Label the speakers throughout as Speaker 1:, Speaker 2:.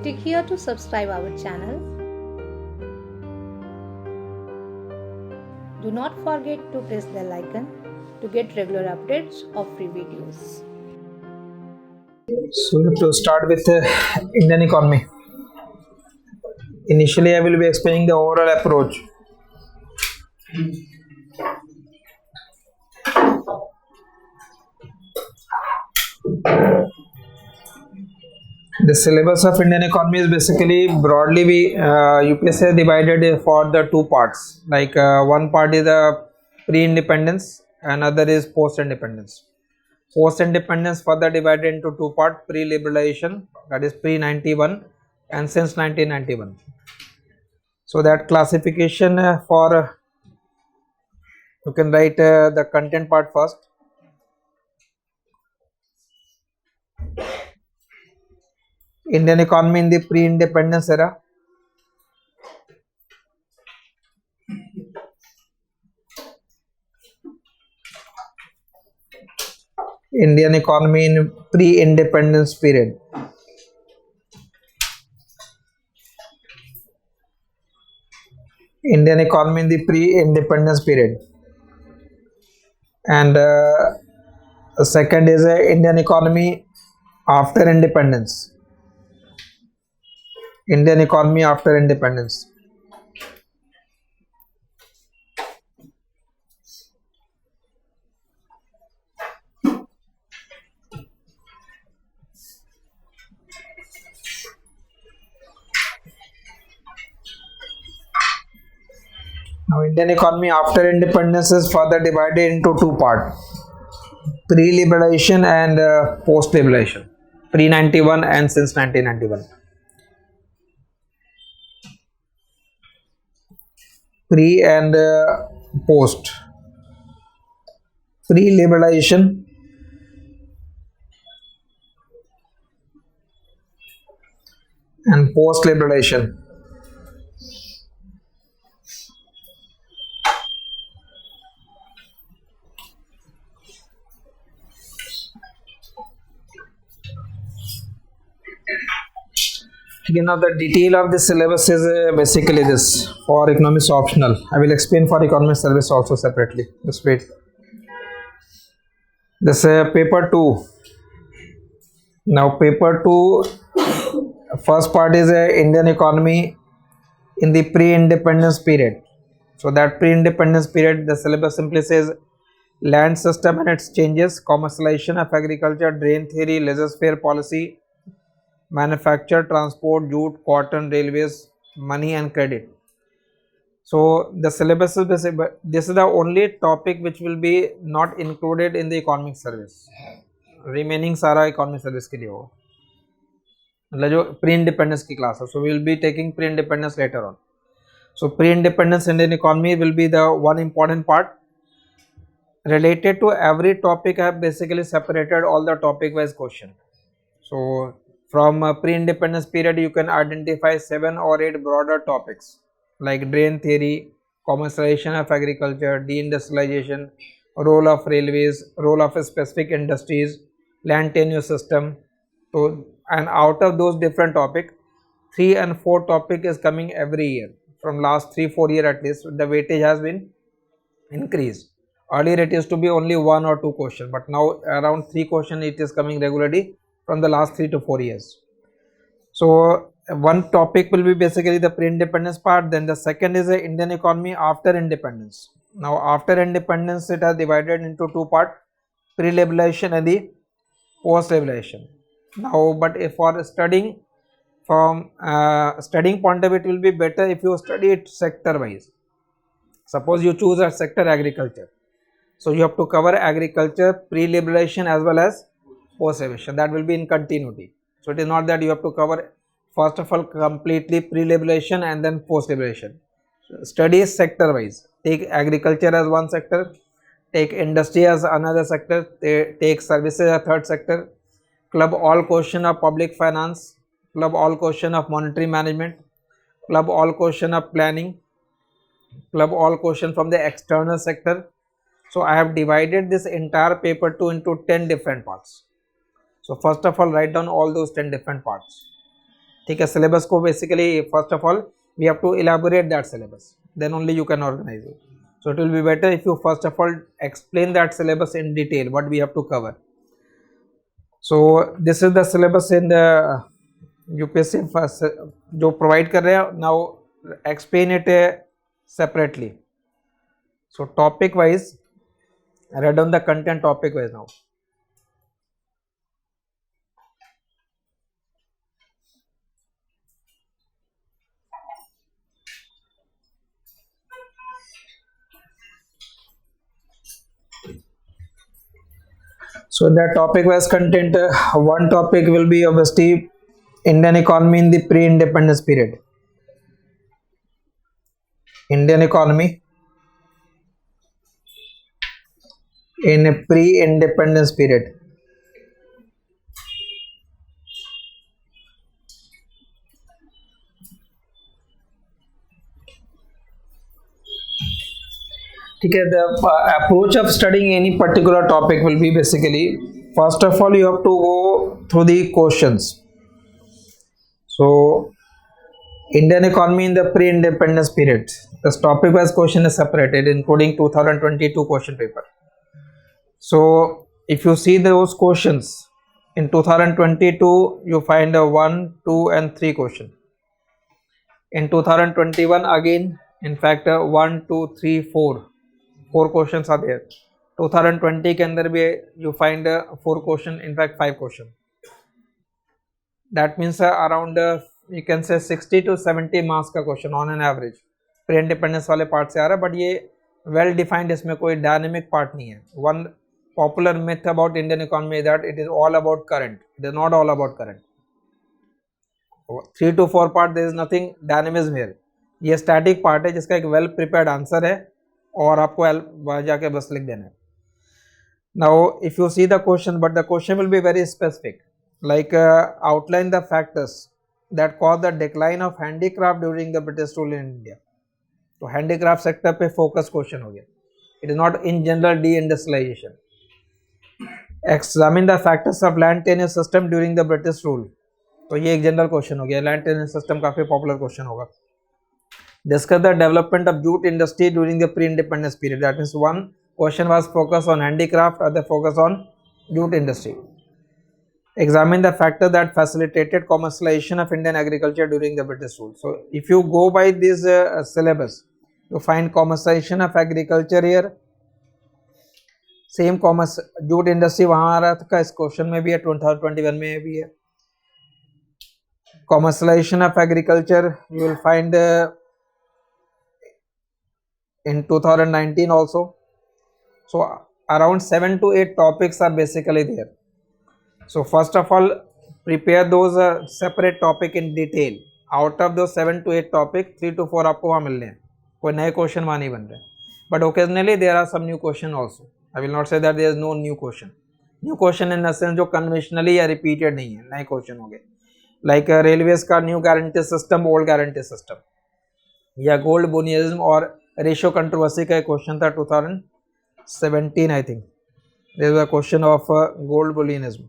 Speaker 1: Click here to subscribe our channel. Do not forget to press the bell icon to get regular updates of free videos.
Speaker 2: So we have to start with Indian economy. Initially, I will be explaining the overall approach. The syllabus of Indian economy is basically broadly UPSC has divided it for the two parts. Like one part is the pre-independence, another is post-independence. Post-independence further divided into two parts: pre-liberalization, that is pre-91, and since 1991. So that classification you can write the content part first. Indian economy in the pre-independence era. Indian economy in pre-independence period. Indian economy in the pre-independence period. And second is Indian economy after independence. Indian economy after independence. Now, Indian economy after independence is further divided into two parts: pre-liberalization and post-liberalization, pre-91 and since 1991. Pre and post. Pre-liberalization and post-liberalization. Again, now the detail of the syllabus is basically this for economics optional. I will explain for economics service also separately. Just wait. This paper 2. Now paper 2, first part is Indian economy in the pre-independence period. So that pre-independence period, the syllabus simply says land system and its changes, commercialization of agriculture, drain theory, laissez-faire policy, manufacture, transport, jute, cotton, railways, money and credit. So the syllabus is this is the only topic which will be not included in the economic service. Remaining सारा economic service के लिए होगा, मतलब जो pre independence की class है. So we will be taking pre independence later on. So pre independence Indian economy will be the one important part. Related to every topic, I have basically separated all the topic wise question. So from pre-independence period, you can identify 7 or 8 broader topics like drain theory, commercialization of agriculture, deindustrialization, role of railways, role of specific industries, land tenure system. So, and out of those different topics, 3 and 4 topic is coming every year. From last 3-4 years at least, the weightage has been increased. Earlier it used to be only 1 or 2 questions, but now around 3 questions it is coming regularly from the last 3 to 4 years. So one topic will be basically the pre-independence part. Then the second is the Indian economy after independence. Now after independence it has divided into two parts: pre-liberalization and the post-liberalization. Now but if for studying from studying point of view, it will be better if you study it sector wise. Suppose you choose a sector agriculture, so you have to cover agriculture, pre-liberalization as well as post-liberalization. That will be in continuity. So it is not that you have to cover first of all completely pre-liberalization and then post-liberalization. Study sector wise. Take agriculture as one sector, take industry as another sector, take services as third sector, club all question of public finance, club all question of monetary management, club all question of planning, club all question from the external sector. So I have divided this entire paper 2 into 10 different parts. So first of all, write down all those 10 different parts. ठीक है, syllabus को basically first of all we have to elaborate that syllabus, then only you can organise it. So it will be better if you first of all explain that syllabus in detail, what we have to cover. So this is the syllabus in the UPSC first, जो provide कर रहे हैं. Now explain it separately. So topic wise, write down the content topic wise now. So in that topic wise content, one topic will be obviously Indian economy in the pre-independence period. Indian economy in a pre-independence period. Okay, the approach of studying any particular topic will be basically, first of all you have to go through the questions. So Indian economy in the pre-independence period, this topic wise question is separated including 2022 question paper. So if you see those questions in 2022 you find a 1, 2 and 3 question. In 2021 again, in fact 1, 2, 3, 4 questions are there. 2020 के अंदर भी you find 4 question, in fact 5 question. That means around you can say 60 to 70 marks का question on an average pre independence वाले part से आ रहा है, but ये well defined, इसमें कोई डायनेमिक पार्ट नहीं है. One popular myth about Indian economy that it is all about current. It is not all about current. 3 to 4 part, there is nothing dynamism here. ये static part है जिसका एक well prepared answer है और आपको वहां जाके बस लिख देना है. Now if you see the question, but the question will be very specific, like outline the factors that cause the decline of handicraft during the British rule in India. तो हैंडीक्राफ्ट सेक्टर पे focus question हो गया. It is not in general deindustrialisation. Examine the factors of land tenure system during the British rule. तो ये एक general question हो गया. Land tenure system काफी पॉपुलर क्वेश्चन होगा. Discuss the development of jute industry during the pre-independence period. That means one question was focused on handicraft, other focus on jute industry. Examine the factor that facilitated commercialization of Indian agriculture during the British rule. So if you go by this syllabus, you find commercialization of agriculture here. Same commerce jute industry वहाँ आ रहा था, इस question में भी है, 2021 में भी है. Commercialization of agriculture you will find in 2019 also. So around 7 to 8 topics are basically there. So first of all prepare those separate topic in detail. Out of those 7 to 8 topic, 3 to 4 आपको वहाँ मिलने हैं. कोई नए question वहाँ नहीं बन रहे. But occasionally there are some new question also. I will not say that there is no new question. New question in the sense जो conventionally या repeated नहीं है, नए क्वेश्चन हो गए. Like railways का new guarantee system, old guarantee system, या gold bullion और रेशियो कंट्रोवर्सी का एक क्वेश्चन था 2017 I think. There was a question of gold bullionism.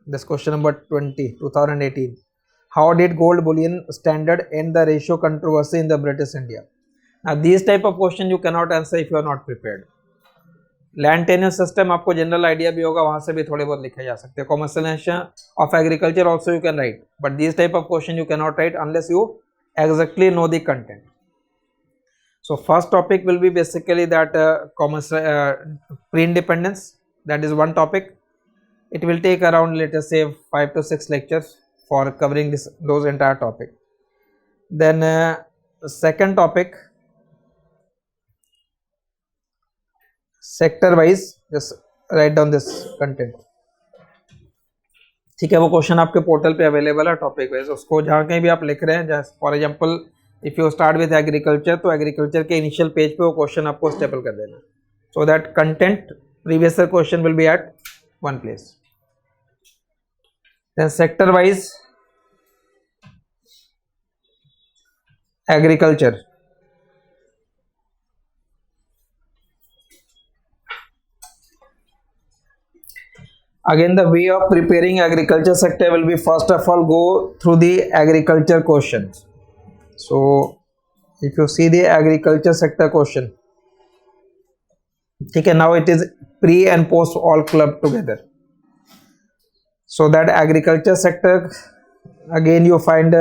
Speaker 2: This question number 2018. How did gold bullion standard and the ratio controversy in the British India. Now this type of question you can not answer if you are not prepared. Land tenure system आपको general idea भी होगा, वहां से भी थोड़े बहुत लिखे जा सकते हैं. Commercialisation of agriculture also you can right, but this type of question you can not right unless you exactly know the content. So first topic will be basically that pre-independence. That is one topic. It will take around, let us say, 5 to 6 lectures for covering those entire topic. Then second topic, sector wise, just write down this content. ठीक है, वो question आपके portal पे available है topic wise. उसको जहाँ कहीं भी आप लिख रहे हैं, for example if you start with agriculture, तो एग्रीकल्चर के इनिशियल पेज पे वो क्वेश्चन आपको स्टेपल कर देना, so that content previous question will be at one place. Then sector wise agriculture, Again, the way of preparing agriculture sector will be, first of all, go through the agriculture questions. So if you see the agriculture sector question, okay, now it is pre and post all clubbed together. So that agriculture sector, again you find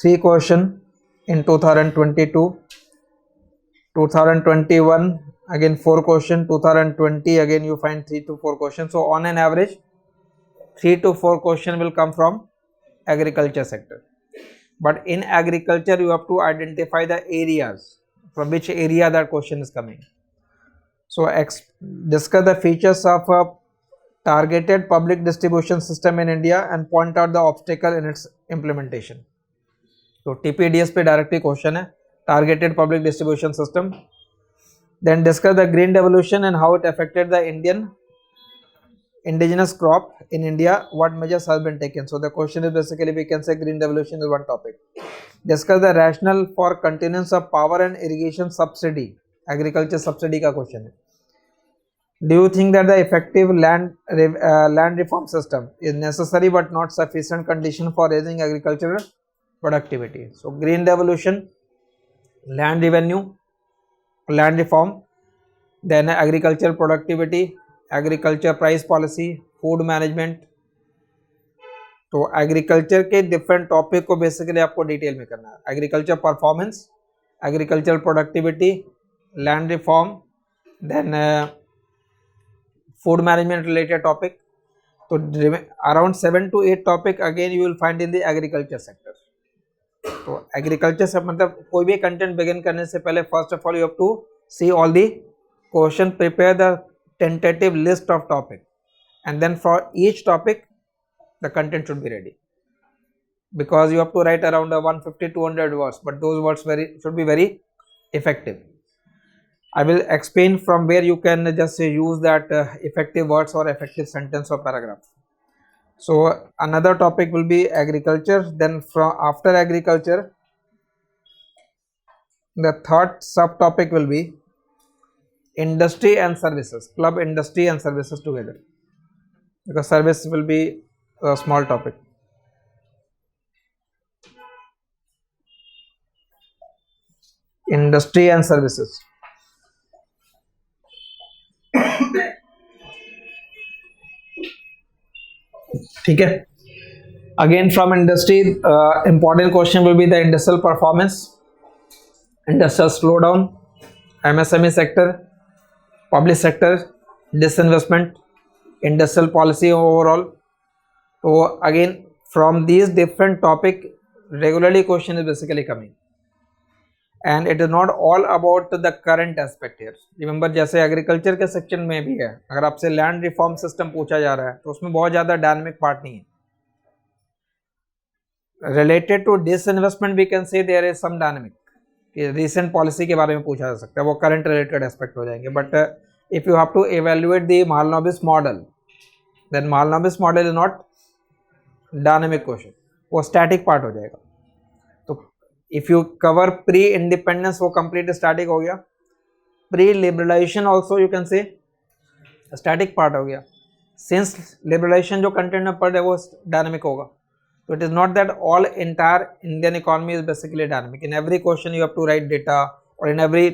Speaker 2: 3 question in 2022, 2021 again 4 question, 2020 again you find 3 to 4 questions. So on an average 3 to 4 question will come from agriculture sector. But in agriculture you have to identify the areas from which area that question is coming. So discuss the features of a targeted public distribution system in India and point out the obstacle in its implementation. तो TPDS पे directly question है, targeted public distribution system. Then discuss the green revolution and how it affected the indigenous crop in India. What measures have been taken? So the question is basically, we can say green revolution is one topic. Discuss the rationale for continuance of power and irrigation subsidy. Agriculture subsidy का question है. Do you think that the effective land reform system is necessary but not sufficient condition for raising agricultural productivity? So green revolution, land revenue, land reform, then agricultural productivity, agriculture price policy, food management. तो agriculture के different topic को basically आपको detail में करना है. Agriculture performance, agriculture productivity, land reform, then food management related topic. So around 7 to 8 topic again you will find in the agriculture sector. तो agriculture से मतलब कोई भी कंटेंट बिगिन करने से पहले first of all you have to see all the question, prepare the tentative list of topic, and then for each topic the content should be ready, because you have to write around 150-200 words, but those words should be very effective. I will explain from where you can just use that effective words or effective sentence or paragraph. So another topic will be agriculture. Then after agriculture, the third subtopic will be industry and services. Club industry and services together, because service will be a small topic. Industry and services. ठीक है. Again from industry, important question will be the industrial performance, industrial slowdown, MSME sector, public sector, disinvestment, industrial policy overall. So again from these different topic regularly question is basically coming, and it is not all about the current aspect here. Remember जैसे agriculture के section में भी है, अगर आपसे land reform system पूछा जा रहा है तो उसमें बहुत ज़्यादा डायनामिक पार्ट नहीं है. Related to disinvestment we can say there is some dynamic, कि रिसेंट पॉलिसी के बारे में पूछा जा सकता है, वो करंट रिलेटेड एस्पेक्ट हो जाएंगे. But if you have to evaluate the Mahalanobis model, then Mahalanobis model is not dynamic question, वो स्टैटिक पार्ट हो जाएगा. तो if you cover pre independence, वो कंप्लीट स्टैटिक हो गया. Pre liberalisation also you can say static part हो गया. Since liberalisation जो कंटेंट में पढ़ रहे वो डायनामिक होगा. So it is not that all entire Indian economy is basically dynamic. In every question you have to write data, or in every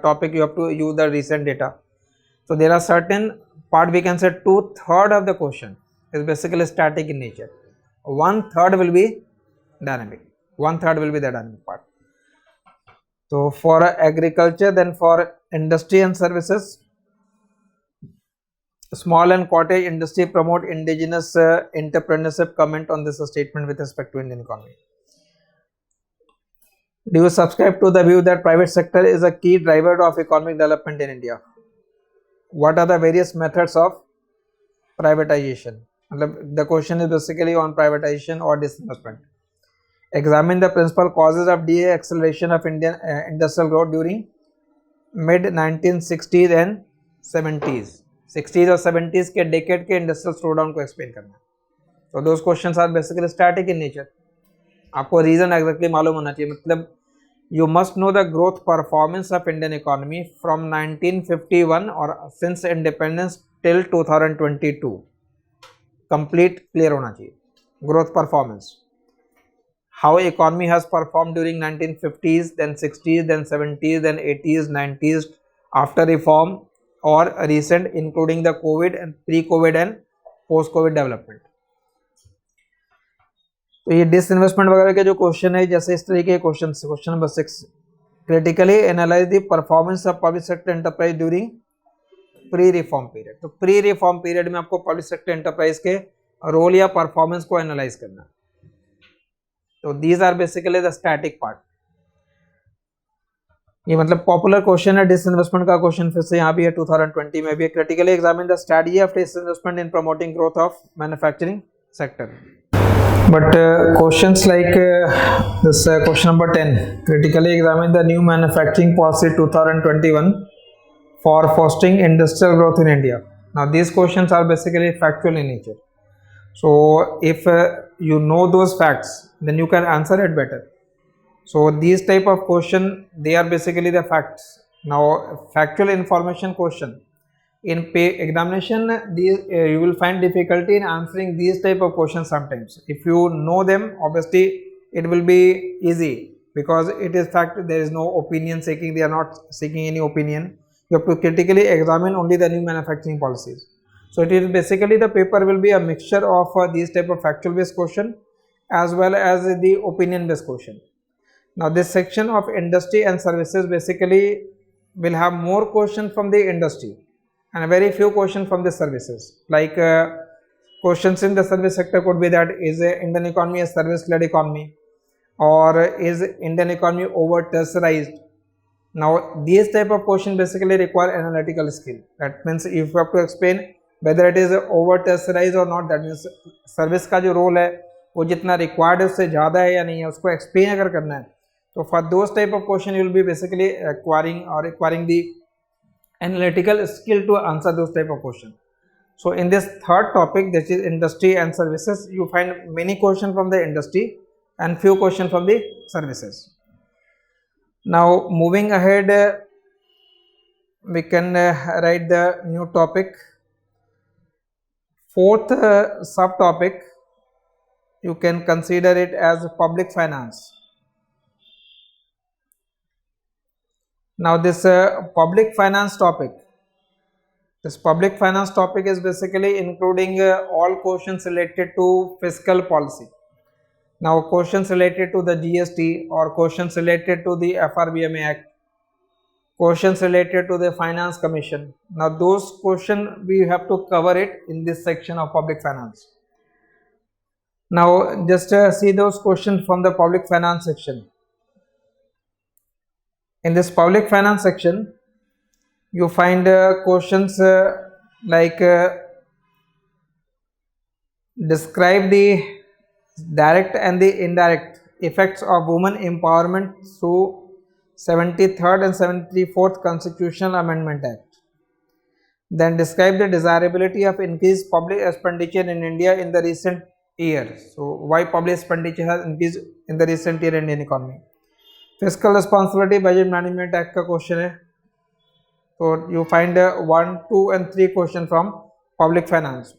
Speaker 2: topic you have to use the recent data. So there are certain part, we can say 2/3 of the question is basically static in nature. 1/3 will be dynamic. 1/3 will be the dynamic part. So for agriculture, then for industry and services, small and cottage industry promote indigenous entrepreneurship. Comment on this statement with respect to Indian economy. Do you subscribe to the view that private sector is a key driver of economic development in India? What are the various methods of privatization? The question is basically on privatization or disinvestment. Examine the principal causes of deceleration of Indian industrial growth during mid 1960s and 70s. 60s और 70s के decade के industrial slowdown को explain करना है. तो those questions are basically static in nature. आपको reason exactly मालूम होना चाहिए. मतलब you must know the growth performance of Indian economy from 1951 और since independence till 2022. Complete clear होना चाहिए. Growth performance, how economy has perform during 1950s, then 60s, then 70s, then 80s, 90s, after reform or recent, including the COVID and pre-COVID and post-COVID development. तो ये disinvestment वगैरह के जो question है, जैसे इस तरीके के question. Question number 6, critically analyse the performance of public sector enterprise during pre reform period. तो प्री रिफॉर्म पीरियड में आपको पब्लिक सेक्टर एंटरप्राइज के रोल या परफॉर्मेंस को एनालाइज करना. तो these are basically the static part. ये मतलब पॉपुलर क्वेश्चन है. डिसइन्वेस्टमेंट का क्वेश्चन फिर से यहाँ भी है, 2020 में भी है. Critically examine the strategy of disinvestment in promoting growth of manufacturing sector. But questions like this question number 10, critically examine the new manufacturing policy 2021 for fostering industrial growth in India. Now these questions are basically factual in nature. So if you know those facts, then you can answer it better. So these type of question, they are basically the facts. Now factual information question. In examination, you will find difficulty in answering these type of questions sometimes. If you know them, obviously it will be easy, because it is fact, there is no opinion seeking, they are not seeking any opinion. You have to critically examine only the new manufacturing policies. So it is basically, the paper will be a mixture of these type of factual based question as well as the opinion based question. Now this section of industry and services basically will have more question from the industry and very few questions from the services. Like questions in the service sector could be that, is Indian economy a service-led economy, or is Indian economy over tertiarized? Now these type of questions basically require analytical skill. That means if you have to explain whether it is over tertiarized or not, that means service का जो role है वो जितना required है उससे ज़्यादा है या नहीं है, उसको explain अगर करना है, तो for those type of question you will be basically requiring the analytical skill to answer those type of questions. So in this third topic, that is industry and services, you find many questions from the industry and few questions from the services. Now moving ahead, we can write the new topic. Fourth subtopic, you can consider it as public finance. Now this public finance topic is basically including all questions related to fiscal policy. Now questions related to the GST, or questions related to the FRBMA Act, questions related to the Finance Commission. Now those questions we have to cover it in this section of public finance. Now just see those questions from the public finance section. In this public finance section, you find questions like describe the direct and the indirect effects of women empowerment through 73rd and 74th Constitutional Amendment Act. Then describe the desirability of increased public expenditure in India in the recent years. So why public expenditure has increased in the recent year in Indian economy. Physical responsibility budget management act का question है, तो you find 1, 2 and 3 question from public finance.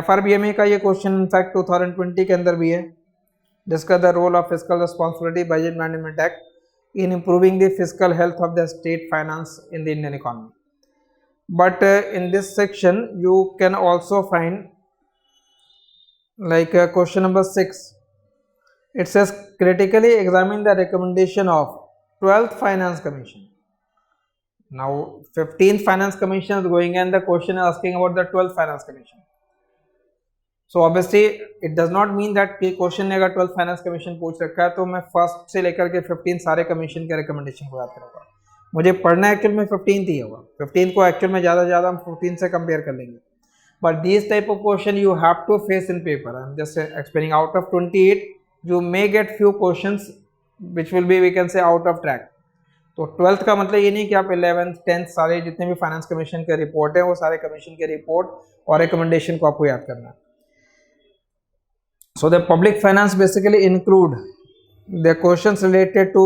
Speaker 2: FRBMA का ये question in fact 2020 के अंदर भी है. Discuss the role of fiscal responsibility budget management act in improving the fiscal health of the state finance in the Indian economy. But in this section you can also find like question number 6. It says critically examine the recommendation of 12th Finance Commission. Now 15th Finance Commission is going and the question is asking about the 12th Finance Commission. So obviously it does not mean that कि question ने अगर 12th finance commission पूछ रखा है तो मैं first से लेकर के 15 सारे कमीशन के रिकमेंडेशन को याद करूँगा. मुझे पढ़ना एक्चुअल में 15th ही होगा. 15th को एक्चुअल में ज़्यादा हम 14 से कंपेयर कर लेंगे. But these type of question you have to face in paper. I am just explaining. Out of 28, you may get few questions which will be, we can say, out of track. तो 12th का मतलब ये नहीं कि आप 11th 10th सारे जितने भी फाइनेंस कमीशन के रिपोर्ट है वो सारे कमीशन के रिपोर्ट और रिकमेंडेशन को आपको याद करना है. So the public finance basically include the questions related to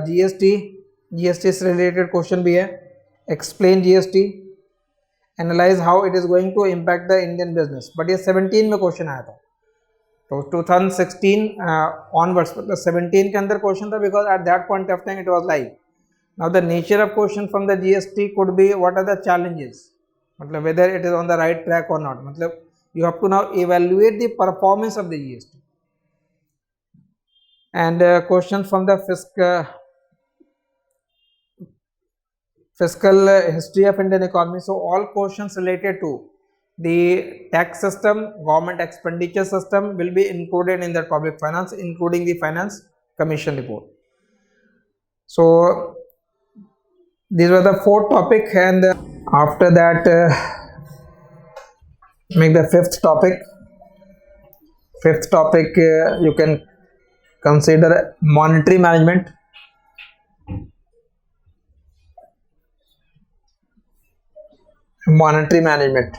Speaker 2: GST से related question भी है. Explain GST, analyse how it is going to impact the Indian business, but ये 17 में क्वेश्चन आया था, तो 2016 ऑनवर्ड्स मतलब 17 के अंदर क्वेश्चन था, because at that point of time it was live. Now the nature of question from the GST could be what are the challenges, मतलब whether it is on the right track और not, मतलब you have to now evaluate the performance of the GST. And questions from the fiscal history of Indian economy. So all questions related to the tax system, government expenditure system will be included in the public finance, including the finance commission report. So these were the 4 topics, and after that make the fifth topic. Fifth topic you can consider monetary management. Monetary management.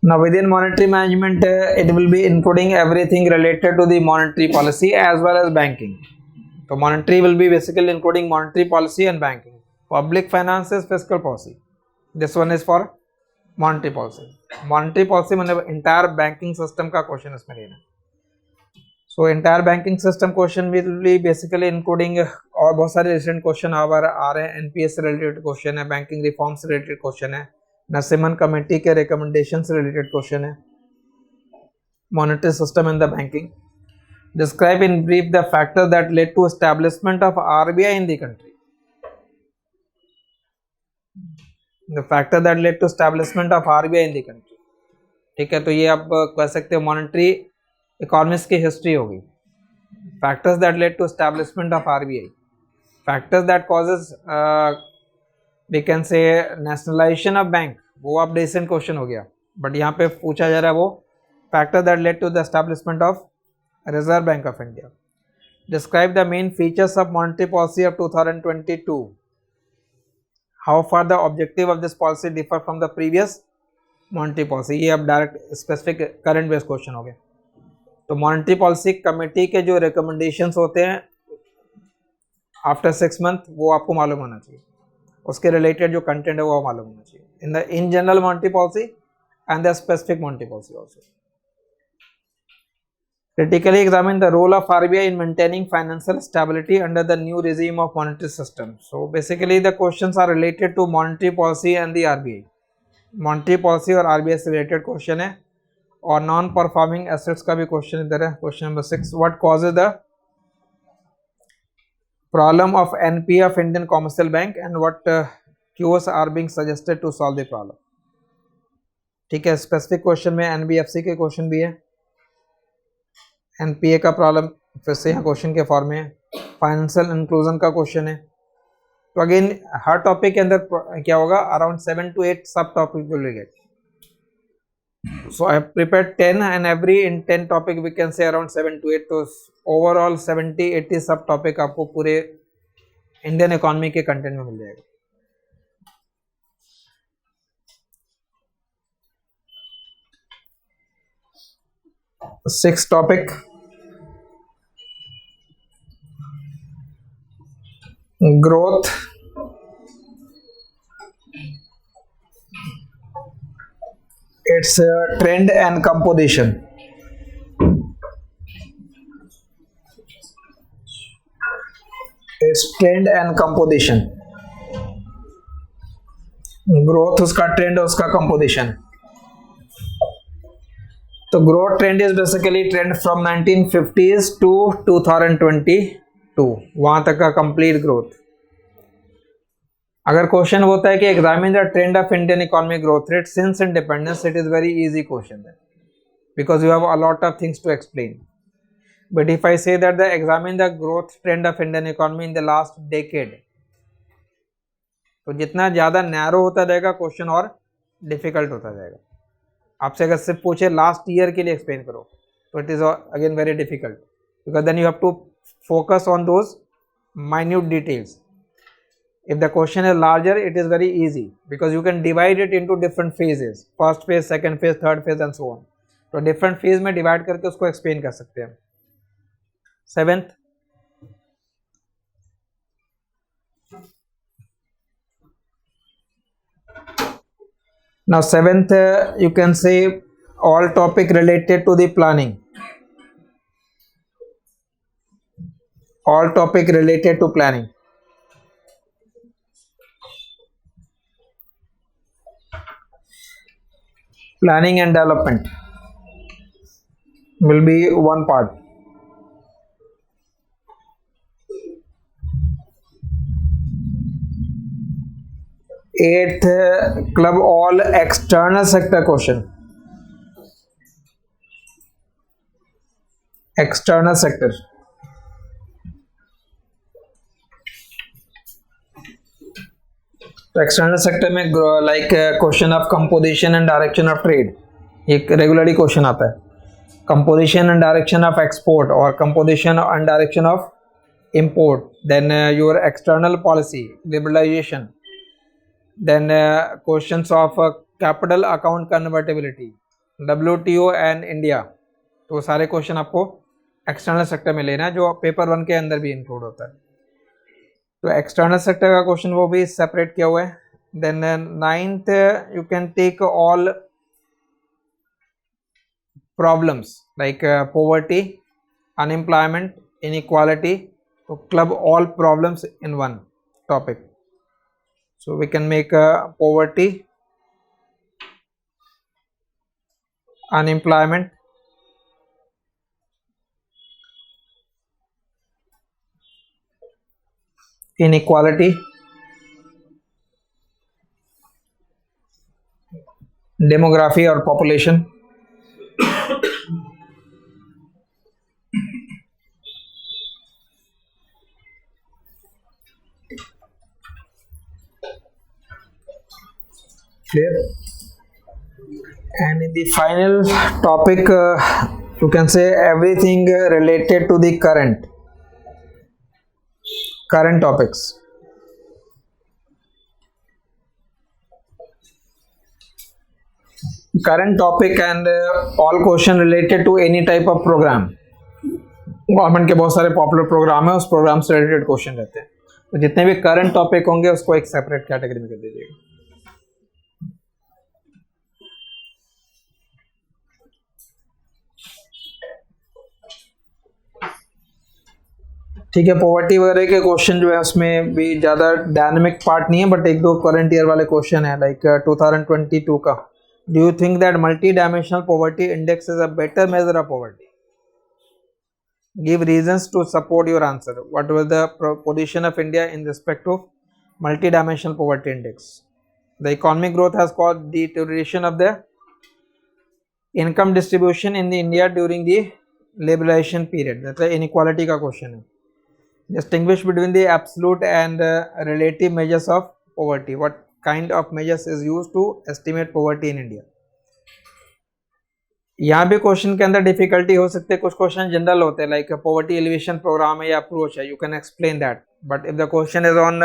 Speaker 2: Now within monetary management it will be including everything related to the monetary policy as well as banking. So monetary will be basically including monetary policy and banking. Public finance is fiscal policy. This one is for monetary policy. Monetary policy मतलब entire banking system का question इसमें लेना. So entire banking system question will be basically including और बहुत सारे recent question आ रहे हैं. NPS से रिलेटेड क्वेश्चन है, बैंकिंग रिफॉर्म से रिलेटेड क्वेश्चन है, नसीमन कमेटी के रिकमेंडेशन से रिलेटेड क्वेश्चन है, monetary system in the banking. Describe in brief the factor that led to establishment of RBI in the country. The factor that led to establishment of RBI in the country. ठीक है, तो ये आप कह सकते हो monetary economics की history होगी. Factors that led to establishment of RBI, factors that causes we can say nationalisation of bank, वो आप रिसेंट क्वेश्चन हो गया, बट यहाँ पे पूछा जा रहा है वो factor that led to the establishment of Reserve Bank of India. Describe the main features of monetary policy of 2022. How far the objective of this policy differ from the previous monetary policy. ये अब direct specific current based question हो गए. तो monetary policy committee के जो recommendations होते हैं after 6 month वो आपको मालूम होना चाहिए, उसके रिलेटेड जो कंटेंट है वो मालूम होना चाहिए in general monetary policy and the specific monetary policy also. Critically examine the role of RBI in maintaining financial stability under the new regime of monetary system. So basically the questions are related to monetary policy and the RBI. Monetary policy और RBI से related question है, और non performing assets का भी question इधर है. Question number 6, what causes the problem of NPA of Indian commercial bank and what cures are being suggested to solve the problem. ठीक है, स्पेसिफिक क्वेश्चन में एनबीएफसी के क्वेश्चन भी है, एनपीए का प्रॉब्लम फिर से यहाँ क्वेश्चन के फॉर्म में है, फाइनेंशियल इंक्लूजन का क्वेश्चन है. तो अगेन हर टॉपिक के अंदर क्या होगा, अराउंड 7 to 8 सब topic will get. So I have prepared 10 and every in 10 topic we can say around 7 to 8. तो overall 70-80 सब टॉपिक आपको पूरे इंडियन इकोनॉमी के कंटेंट में मिल जाएगा. Sixth topic, growth, its trend and composition. Its trend and composition. Growth उसका trend और उसका कंपोजिशन. तो growth trend is basically trend from 1950s to 2022, वहां तक का कंप्लीट ग्रोथ. अगर क्वेश्चन होता है कि examine the trend of Indian economic growth rate since independence, it is very easy question that because you have a lot of things to explain. But if I say that the examine the growth trend of Indian economy in the last decade, तो जितना ज़्यादा narrow होता जाएगा question और difficult होता जाएगा. आपसे अगर सिर्फ पूछे लास्ट ईयर के लिए एक्सप्लेन करो तो it is again very difficult, because then you have to focus on those minute details. If the question is larger, it is very easy because you can divide it into different phases, first phase, second phase, third phase and so on. तो different phase में divide करके उसको explain कर सकते हैं. Seventh, Now seventh, you can say all topic related to the planning. All topic related to planning. Planning and development will be one part. Eighth, club all external sector question. External sector. तो external sector में like question of composition and direction of trade, एक regularly question आता है. Composition and direction of export और composition and direction of import, then your external policy, liberalization, then questions of capital account convertibility, WTO and India. तो सारे question आपको external sector में लेना है जो पेपर 1 के अंदर भी इंक्लूड होता है. तो एक्सटर्नल सेक्टर का क्वेश्चन वो भी सेपरेट किया हुआ है. Then ninth, you can take all problems like poverty, unemployment, inequality. So club all problems in one topic. So we can make poverty, unemployment, inequality, demography or population, clear. And in the final topic, you can say everything related to the current topics. Current topic and all question related to any type of program. Government के बहुत सारे popular programme है, उस programme से related question रहते हैं. तो जितने भी करंट टॉपिक होंगे उसको एक सेपरेट कैटेगरी में कर दीजिएगा. ठीक है. पॉवर्टी वगैरह के क्वेश्चन जो है उसमें भी ज़्यादा डायनेमिक पार्ट नहीं है, बट एक दो करंट ईयर वाले क्वेश्चन है लाइक 2022 का. Do you think that multi dimensional poverty index is a better measure of poverty? Give reasons to support your answer. What was the position of India in respect to multi dimensional poverty index? The economic growth has caused deterioration of the income distribution in the India during the liberalisation period. मतलब inequality का question है. Distinguish between the absolute and relative measures of poverty. What kind of measures is used to estimate poverty in India? यहाँ भी question के अंदर difficulty हो सकती है. कुछ क्वेश्चन जनरल होते हैं लाइक पॉवर्टी एलिवेशन प्रोग्राम है या अप्रोच है, you can explain that. But if the question is on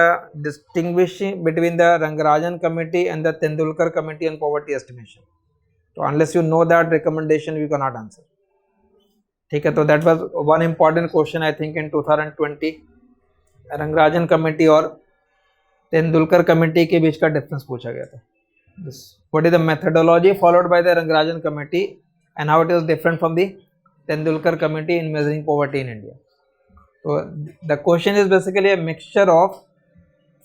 Speaker 2: distinguishing between the Rangarajan committee and the Tendulkar committee on poverty estimation, तो unless you know that recommendation you can not answer. ठीक है. तो that was one important question I think in 2020. Rangarajan committee और Tendulkar committee के बीच का difference पूछा गया था. What is the methodology followed by the Rangarajan committee and how it is different from the Tendulkar committee in measuring poverty in India? तो the question is basically a mixture of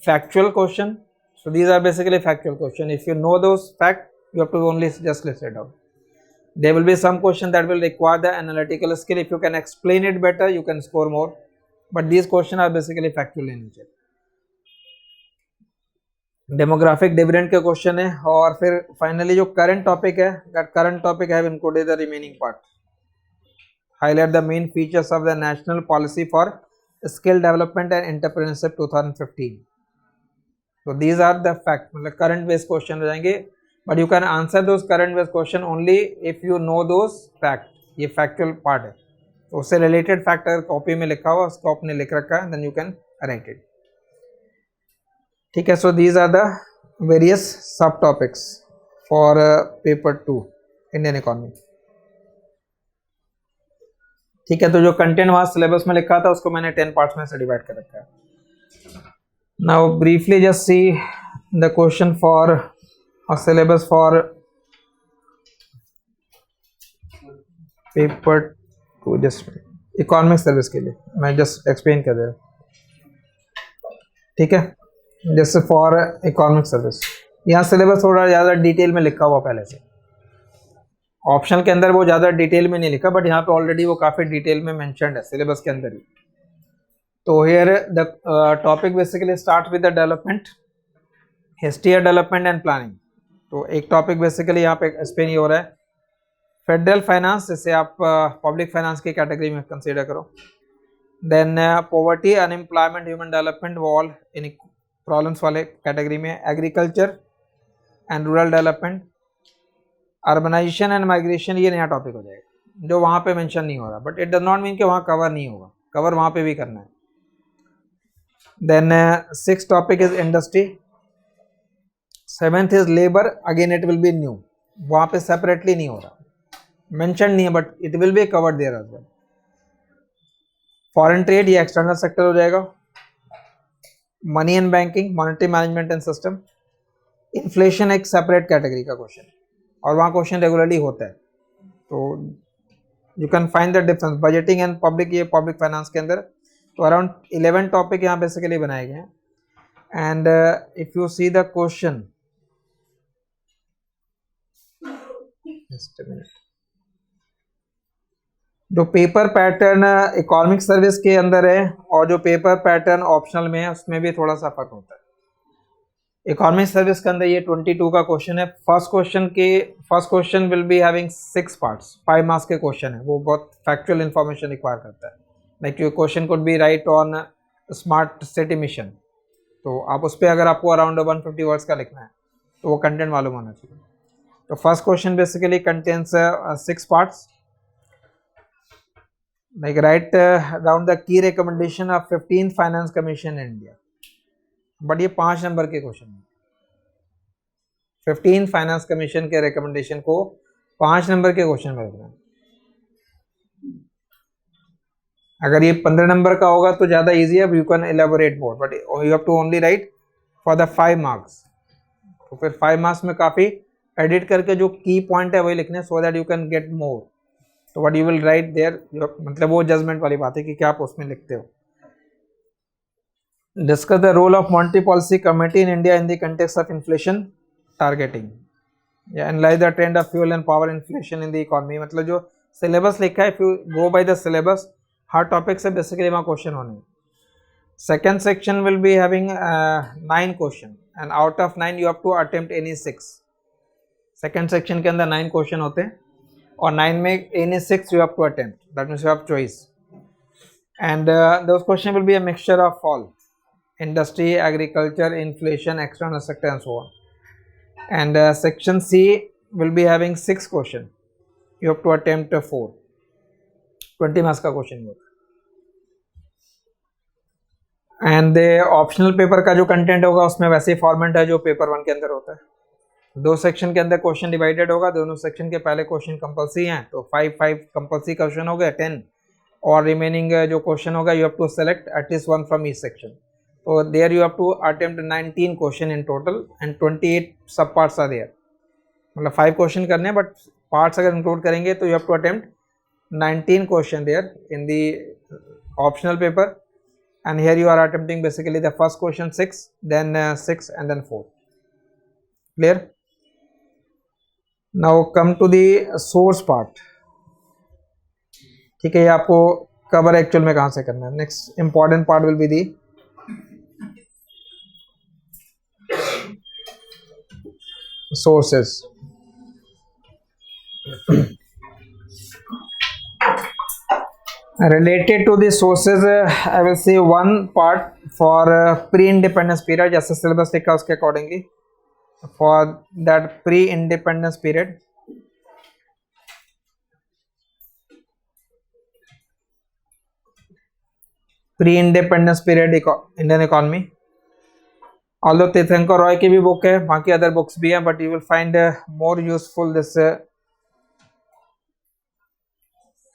Speaker 2: factual question. So these are basically factual question. If you know those fact, you have to only just list it out. There will be some question that will require the analytical skill. If you can explain it better, you can score more. But these questions are basically factual in nature. Demographic dividend के question है. और फिर finally जो current topic है, that current topic have included the remaining part. Highlight the main features of the national policy for skill development and entrepreneurship 2015. So these are the fact, मतलब current based question हो जाएंगे. But you can answer those current based question only if you know those fact. ये factual part है. तो उससे related fact अगर copy में लिखा हुआ उसको आपने लिख रखा है, then you can write it. ठीक है. So these are the various sub topics for paper 2 Indian economy. ठीक है. तो जो कंटेंट वहाँ सिलेबस में लिखा था उसको मैंने 10 पार्ट्स में से डिवाइड कर रखा है. Now briefly just see the question for और syllabus for paper 2 just economic service के लिए मैं जस्ट एक्सप्लेन कर दे रहा हूँ, ठीक है। जैसे फॉर इकोनॉमिक सर्विस यहाँ सिलेबस थोड़ा ज़्यादा डिटेल में लिखा हुआ पहले से, ऑप्शन के अंदर वो ज़्यादा डिटेल में नहीं लिखा, बट यहाँ पे ऑलरेडी वो काफ़ी डिटेल में मेंशन्ड है सिलेबस के अंदर ही। तो here the topic basically start with the development, history of development and planning. तो एक टॉपिक बेसिकली यहाँ पे एक्सप्लेन ये हो रहा है फेडरल फाइनेंस, जिसे आप पब्लिक फाइनेंस की कैटेगरी में कंसीडर करो। Then poverty, unemployment, human development, वो ऑल इन प्रॉब्लम्स वाले कैटेगरी में। Agriculture and rural development, urbanisation and migration, ये नया टॉपिक हो जाएगा जो वहाँ पे मेंशन नहीं हो रहा, but it does not mean कि वहाँ कवर नहीं होगा, कवर वहाँ पे भी करना है। Then 6th topic is industry, 7th is labour, again it will be new, वहाँ पे सेपरेटली नहीं हो रहा, मेंशन नहीं है, but it will be covered there as well. Foreign trade, ये एक्सटर्नल सेक्टर हो जाएगा। Money and banking, monetary management and system. Inflation एक सेपरेट कैटेगरी का क्वेश्चन, और वहाँ क्वेश्चन रेगुलरली होता है, तो you can find the difference. Budgeting and public, ये पब्लिक फाइनेंस के अंदर। तो अराउंड 11 टॉपिक यहाँ बेसिकली बनाए गए हैं। And if you see the question, just a minute, जो पेपर पैटर्न इकोनॉमिक सर्विस के अंदर है और जो पेपर पैटर्न ऑप्शनल में है उसमें भी थोड़ा सा फर्क होता है। इकोनॉमिक सर्विस के अंदर ये 22 का क्वेश्चन है। First question will be having 6 parts, 5 marks के क्वेश्चन है, वो बहुत फैक्चुअल इंफॉर्मेशन रिक्वायर करता है। Like your question could be right on smart city mission, तो आप उस पर अगर आपको अराउंड 150 वर्ड्स का लिखना है तो वो कंटेंट मालूम होना चाहिए। तो first question basically contains 6 parts, like write down the key recommendation of 15th finance commission in India. But ये 5 नंबर के क्वेश्चन है, 15th फाइनेंस कमीशन के रिकमेंडेशन को 5 नंबर के क्वेश्चन में रखना है। अगर ये 15 नंबर का होगा तो ज्यादा इजी है, you can elaborate more, but you have to only write for the 5 marks. तो फिर 5 मार्क्स में काफी एडिट करके जो की पॉइंट है वही लिखने, so that you can get more. तो what you will write there, मतलब वो जजमेंट वाली बात है कि क्या आप उसमें लिखते हो। Discuss the role of monetary policy committee in India in the context of inflation targeting, या analyse the trend of fuel and power inflation in the economy. मतलब जो सिलेबस लिखा है, if you go by the syllabus, हर topic से basically वहाँ question होने। Second section will be having 9 question, and out of 9 you have to attempt any 6। Second section के अंदर 9 क्वेश्चन होते हैं, और 9 में any 6 you have to attempt, that means you have choice, and those question will be a mixture of all industry, agriculture, inflation, external sector and so on. And section C will be having 6 question, you have to attempt 4, 20 marks का question होगा। And optional paper का जो content होगा उसमें वैसे ही format है जो paper 1 के अंदर होता है। 2 सेक्शन के अंदर क्वेश्चन डिवाइडेड होगा, दोनों सेक्शन के पहले क्वेश्चन कंपल्सरी हैं, तो 5 कंपल्सरी क्वेश्चन हो गए 10, और रिमेनिंग जो क्वेश्चन होगा you have to select at least 1 from each section. तो there you have to attempt 19 question in total, and 28 sub parts are there. मतलब 5 क्वेश्चन करने हैं, बट पार्ट्स अगर इंक्लूड करेंगे तो you have to attempt 19 question there in the optional paper, and here you are attempting basically the first question 6, then 6 and then 4. Clear? Now come to the source part. ठीक है, ये आपको cover actual में कहाँ से करना है। Next important part will be the sources. Related to the sources, I will say one part for pre-independence period, जैसे सिलेबस लिखा है उसके accordingly, for that pre-independence period, Indian economy. Although तीर्थंकर रॉय की भी बुक है, बाकी अदर बुक्स भी हैं, but you will find more useful this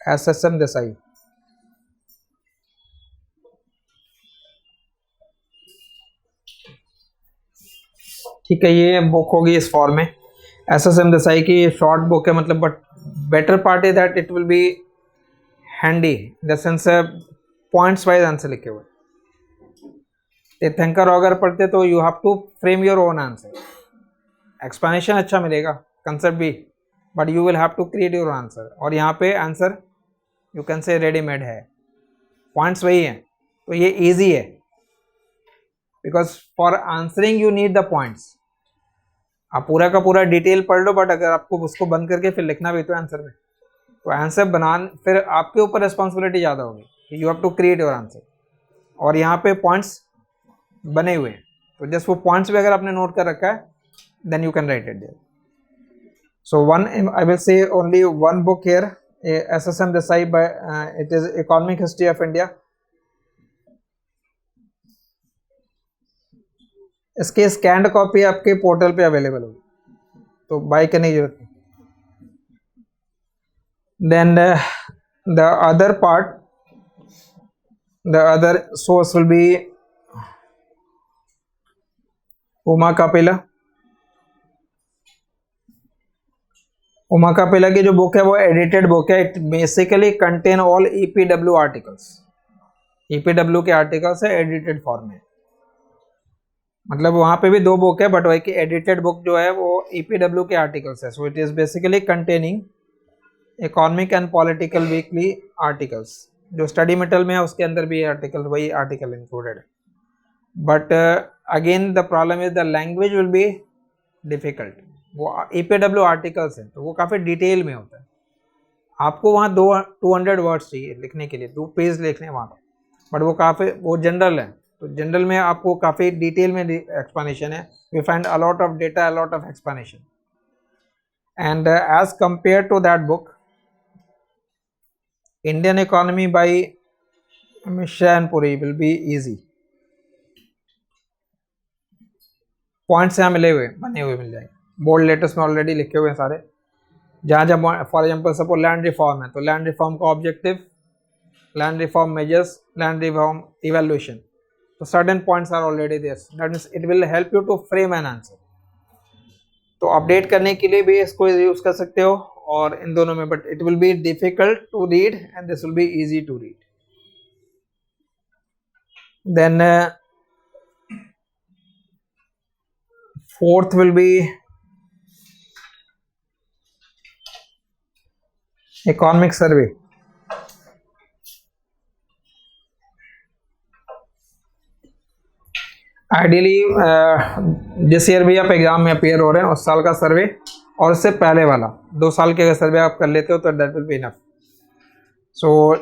Speaker 2: SSM Desai. ठीक है, ये बुक होगी इस फॉर्म में। एसएसएम देसाई की ये शॉर्ट बुक है, मतलब but better part is that it will be handy in the sense points wise answer लिखे हुए। तीर्थंकर अगर पढ़ते तो you have to frame your own answer, explanation अच्छा मिलेगा, कंसेप्ट भी, but you will have to create your answer. और यहाँ पे answer you can say readymade है, पॉइंट्स वही हैं, तो ये इजी है, because for answering you need the points. आप पूरा का पूरा डिटेल पढ़ लो, बट अगर आपको उसको बंद करके फिर लिखना भी तो आंसर में, तो आंसर बनान फिर आपके ऊपर रिस्पॉन्सिबिलिटी ज़्यादा होगी, you have to create your answer. और यहाँ पे पॉइंट्स बने हुए हैं, तो जस्ट वो पॉइंट्स भी अगर आपने नोट कर रखा है then you can write it there. So one I will say only one book here, SSM Desai by it is economic history of India. इसके स्कैंड कॉपी आपके पोर्टल पे अवेलेबल होगी, तो बाय करने की जरूरत नहीं। Then the other part, the other source will be Uma Kapila. Uma Kapila की जो बुक है वो एडिटेड बुक है, it basically contain all EPW articles. EPW के आर्टिकल्स है एडिटेड फॉर्म में, मतलब वहां पे भी दो बुक है, बट वही की एडिटेड बुक जो है वो ईपीडब्ल्यू के आर्टिकल्स है। So it is basically containing economic and political weekly articles. जो स्टडी मेटेरियल में है उसके अंदर भी आर्टिकल, वही आर्टिकल इंक्लूडेड है, but again the problem is the language will be difficult. वो ईपीडब्ल्यू आर्टिकल्स है तो वो काफ़ी डिटेल में होता है, आपको वहाँ 200 वर्ड्स चाहिए लिखने के लिए, 2 पेज लिखने वहाँ, बट वो काफ़ी वो जनरल है, तो जनरल में आपको काफ़ी डिटेल में एक्सप्लेनेशन है, we find a lot of data, a lot of explanation, and as compare to that book Indian economy by Mishra and Puri will be easy. Points यहाँ मिले हुए बने हुए मिल जाएंगे, बोल्ड लेटर्स में ऑलरेडी लिखे हुए हैं सारे। जहाँ जहाँ for example suppose land reform है, तो लैंड रिफॉर्म का objective, land reform measures, land reform evaluation, तो certain points are already there, that means it will help you to frame an answer. तो अपडेट करने के लिए भी इसको यूज कर सकते हो, और इन दोनों में, but it will be difficult to read and this will be easy to read. Then fourth will be economic survey। Ideally जिस ईयर भी आप एग्जाम में अपेयर हो रहे हैं उस साल का सर्वे, और उससे पहले वाला 2 साल के अगर सर्वे आप कर लेते हो तो दैट विल बी इनफ। सो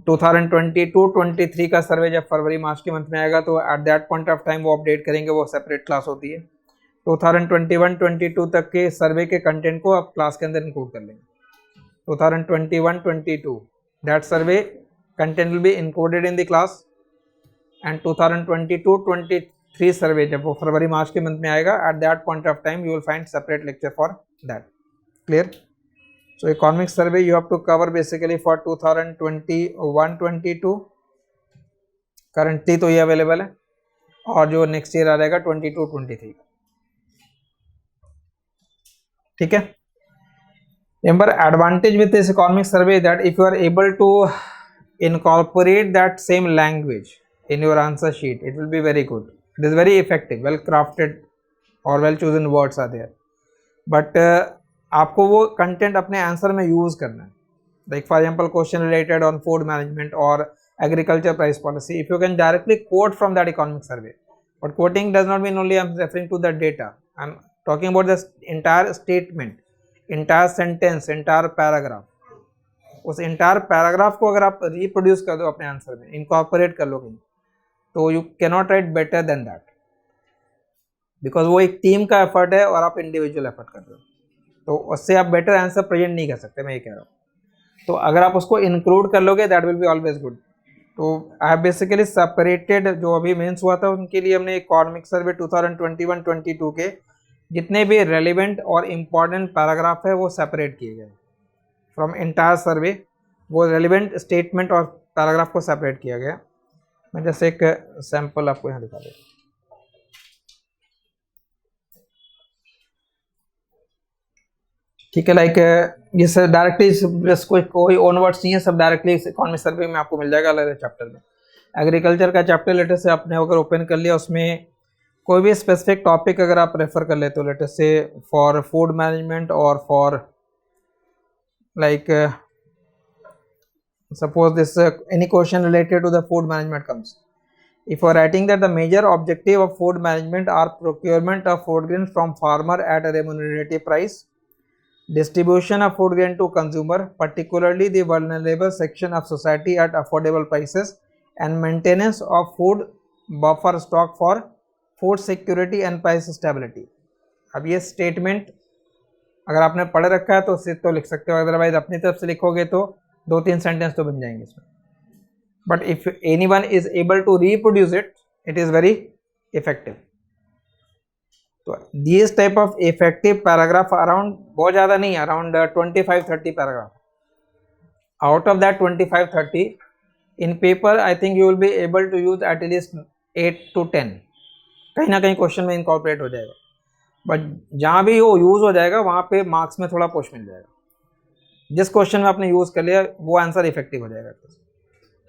Speaker 2: 2022-23 का सर्वे जब फरवरी मार्च के मंथ में आएगा, तो eight that point of time वो अपडेट करेंगे, वो सेपरेट क्लास होती है। 2021-22 तक के सर्वे के कंटेंट को आप क्लास के अंदर इंक्लूड कर लेंगे। 2021-22 that survey content will be included in the class, and 2022-23 survey जब वो फरवरी मार्च के मंथ में आएगा, at that point of time you will find separate lecture for that. Clear? So economic survey you have to cover basically for 2021-22, currently तो ये available है, और जो नेक्स्ट ईयर आ जाएगा 22-23। ठीक है। Remember, advantage with this economic survey is that if you are able to incorporate that same language in your answer sheet, it will be very good. It is very effective, well crafted or well chosen words are there. But आपको वो content अपने answer में use करना है। Like for example, question related on food management or agriculture price policy. If you can directly quote from that economic survey, but quoting does not mean only I'm referring to the data. I'm talking about the entire statement, entire sentence, entire paragraph. उस entire paragraph को अगर आप reproduce कर दो अपने answer में, incorporate कर लो कहीं, तो you cannot write better than that, because वो एक टीम का एफर्ट है और आप इंडिविजुअल एफर्ट कर रहे हो, तो उससे आप बेटर आंसर प्रेजेंट नहीं कर सकते, मैं ये कह रहा हूँ। तो अगर आप उसको इंक्लूड कर लोगे that will be always good. तो आई हैव बेसिकली सेपरेटेड, जो अभी मेंस हुआ था उनके लिए हमने इकोनॉमिक सर्वे 2021-22 के जितने भी रेलिवेंट और इम्पॉर्टेंट पैराग्राफ है वो सेपरेट किए गए फ्रॉम एंटायर सर्वे। वो रेलिवेंट स्टेटमेंट और पैराग्राफ को सेपरेट किया गया। मैं जैसे एक सैंपल आपको यहाँ दिखा देता हूँ। ठीक है, लाइक ये सर डायरेक्टली कोई ओन वर्ड्स नहीं है, सब डायरेक्टली इकोनॉमिक सर्वे में आपको मिल जाएगा अलग चैप्टर में। एग्रीकल्चर का चैप्टर लेटर से आपने अगर ओपन कर लिया, उसमें कोई भी स्पेसिफिक टॉपिक अगर आप रेफर कर लेते हो, लेटर से फॉर फूड मैनेजमेंट और for like suppose this any question related to the food management comes. If you are writing that the major objective of food management are procurement of food grains from farmer at a remunerative price, distribution of food grain to consumer, particularly the vulnerable section of society at affordable prices, and maintenance of food buffer stock for food security and price stability. अब ये statement अगर आपने पढ़ रखा है तो उससे तो लिख सकते हो, अदरवाइज अपनी तरफ से लिखोगे तो 2-3 सेंटेंस तो बन जाएंगे इसमें। But if any one is able to reproduce it, it is very effective. तो this type of effective paragraph around, बहुत ज़्यादा नहीं, around 25-30 paragraph. Out of that 25-30 in paper I think you will be able to use at least 8 to 10, कहीं ना कहीं question में incorporate हो जाएगा। बट जहाँ भी वो यूज़ हो जाएगा वहाँ पे मार्क्स में थोड़ा पुश मिल जाएगा। जिस क्वेश्चन में आपने यूज़ कर लिया वो आंसर इफेक्टिव हो जाएगा,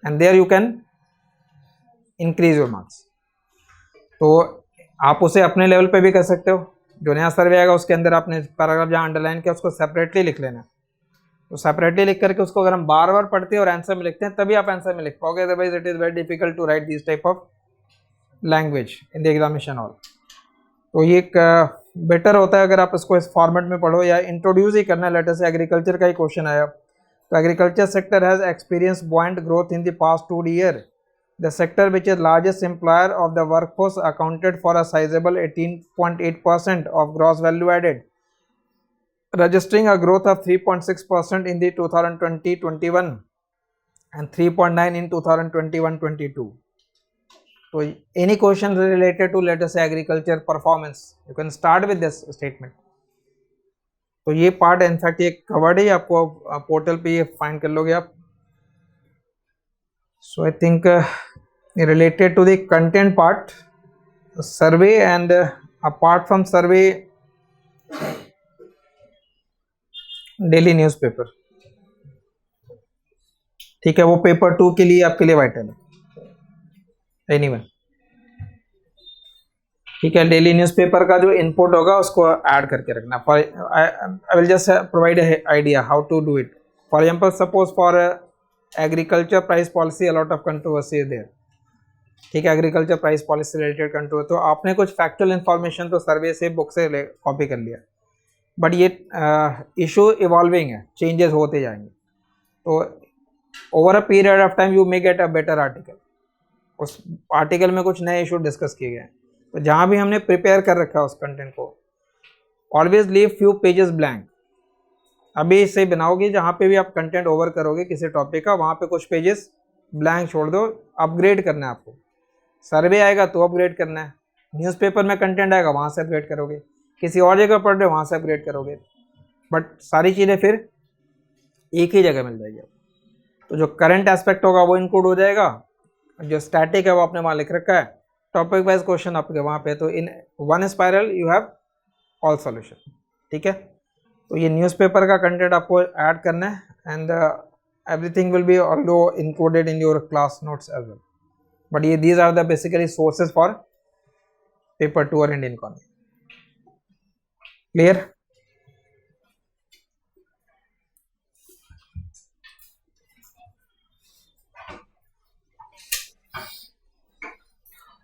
Speaker 2: and there you can increase your marks. तो आप उसे अपने लेवल पे भी कर सकते हो। जो नया सर्वे आएगा उसके अंदर आपने पैराग्राफ जहाँ अंडरलाइन किया उसको सेपरेटली लिख लेना। तो सेपरेटली लिख करके उसको अगर हम बार बार पढ़ते हैं और आंसर में लिखते हैं तभी आप आंसर में लिख पाओगे, otherwise it is very difficult to write this type of language in the examination all. तो ये एक बेटर होता है अगर आप इसको इस फॉर्मेट में पढ़ो, या इंट्रोड्यूस ही करना है। लेटर से एग्रीकल्चर का ही क्वेश्चन आया, तो agriculture sector has experienced buoyant growth in the past 2 years. The sector, which is largest employer of the workforce, accounted for a sizable 18.8% of gross value added, registering a growth of 3.6% in the 2020-21 and 3.9% in 2021-22. So any question related to, let us say, agriculture performance, you can start with this statement. तो ये part in fact ये covered है, आपको portal पे ये find कर लोगे आप। So I think related to the content part, survey, and apart from survey, daily newspaper, ठीक है, वो पेपर 2 के लिए आपके लिए वाइटल है। एनीवन, ठीक है, डेली न्यूज़पेपर का जो इनपुट होगा उसको ऐड करके रखना। I will just provide idea how to do it. For example, suppose for agriculture price policy, a lot of controversy is there, ठीक है, agriculture price policy related control. तो आपने कुछ फैक्चुअल इन्फॉर्मेशन तो सर्वे से, बुक से कॉपी कर लिया, बट ये इशू इवॉल्विंग है, चेंजेस होते जाएंगे। तो over a period of time you may get a better article. उस आर्टिकल में कुछ नए इशू डिस्कस किए गए हैं, तो जहाँ भी हमने प्रिपेयर कर रखा है उस कंटेंट को, always leave few pages blank. अभी इससे बनाओगे, जहाँ पे भी आप कंटेंट ओवर करोगे किसी टॉपिक का, वहाँ पे कुछ पेजेस ब्लैंक छोड़ दो। अपग्रेड करना है आपको, सर्वे आएगा तो अपग्रेड करना है, न्यूज़पेपर में कंटेंट आएगा वहाँ से अपग्रेड करोगे, किसी और जगह पढ़ रहे हो वहाँ से अपग्रेड करोगे, बट सारी चीज़ें फिर एक ही जगह मिल जाएगी। तो जो करंट एस्पेक्ट होगा वो इंक्लूड हो जाएगा, जो स्टैटिक है वो आपने वहाँ लिख रखा है, टॉपिक वाइज क्वेश्चन आपके वहाँ पे, तो in one spiral you have all solution, ठीक है। तो ये न्यूज़पेपर का कंटेंट आपको ऐड करना है, and everything will be also included in your class notes as well, but these are the basically sources for paper 2 or Indian economy. Clear?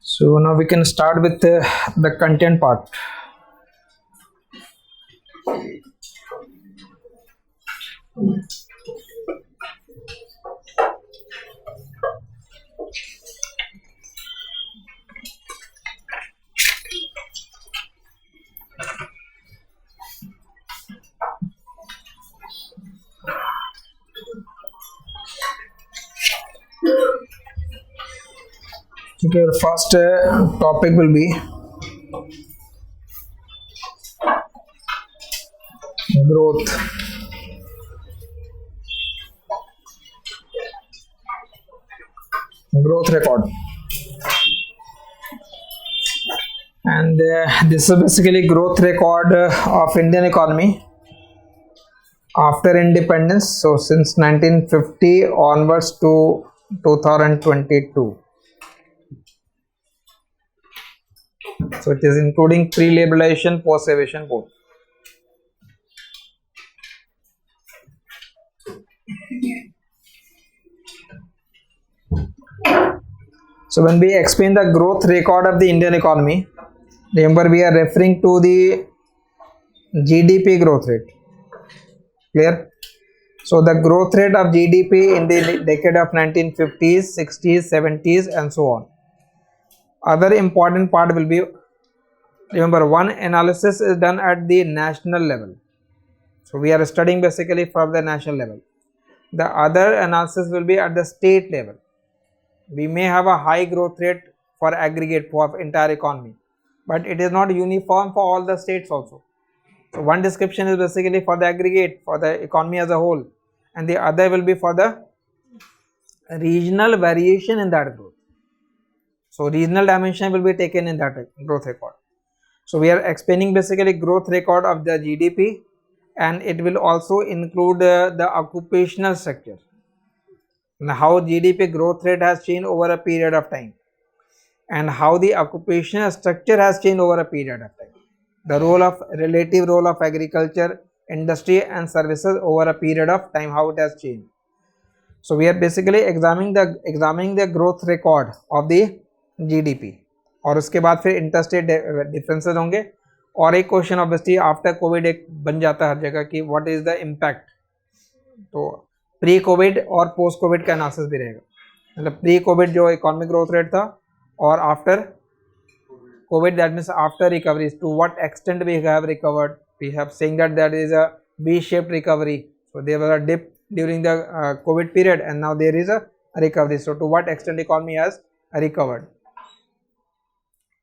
Speaker 2: So now we can start with the content part. Okay, the first topic will be growth. Growth record, and this is basically growth record of Indian economy after independence, so since 1950 onwards to 2022. So it is including pre-labelization, post-salvation both. So when we explain the growth record of the Indian economy, remember we are referring to the GDP growth rate. Clear? So the growth rate of GDP in the decade of 1950s, 60s, 70s and so on. Other important part will be, remember, one analysis is done at the national level. So we are studying basically from the national level. The other analysis will be at the state level. We may have a high growth rate for aggregate for entire economy, but it is not uniform for all the states also. So one description is basically for the aggregate, for the economy as a whole, and the other will be for the regional variation in that growth. So regional dimension will be taken in that growth record. So we are explaining basically growth record of the GDP, and it will also include the occupational structure and how GDP growth rate has changed over a period of time, and how the occupational structure has changed over a period of time. The relative role of agriculture, industry and services over a period of time, how it has changed. So we are basically examining the growth record of the GDP, और उसके बाद फिर interstate differences होंगे, और एक question obviously after Covid एक बन जाता है हर जगह कि व्हाट इज द इम्पैक्ट. तो प्री कोविड और पोस्ट कोविड का एनालिसिस भी रहेगा, मतलब प्री कोविड जो इकोनॉमिक ग्रोथ रेट था और after COVID, that means after recovery, to what extent we have recovered. We have saying that there is a V-shaped recovery. So there was a dip during the COVID period, and now there is a recovery. So to what extent economy has recovered.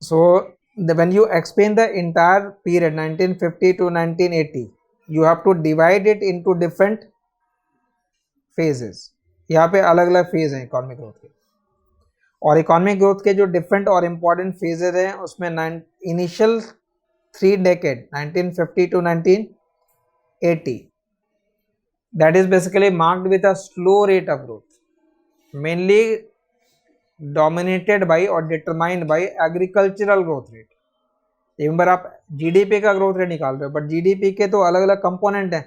Speaker 2: So when you explain the entire period 1950 to 1980, you have to divide it into different phases. यहाँ पे अलग अलग phase हैं economic growth के, और economic growth के जो different और इम्पॉर्टेंट फेजेस हैं उसमें initial 3 decade 1950 to 1980, that is basically marked with a slow rate of growth, mainly dominated by और determined by agricultural growth rate. Remember आप जीडीपी का ग्रोथ रेट निकाल रहे हो, बट जीडीपी के तो अलग अलग कंपोनेंट हैं,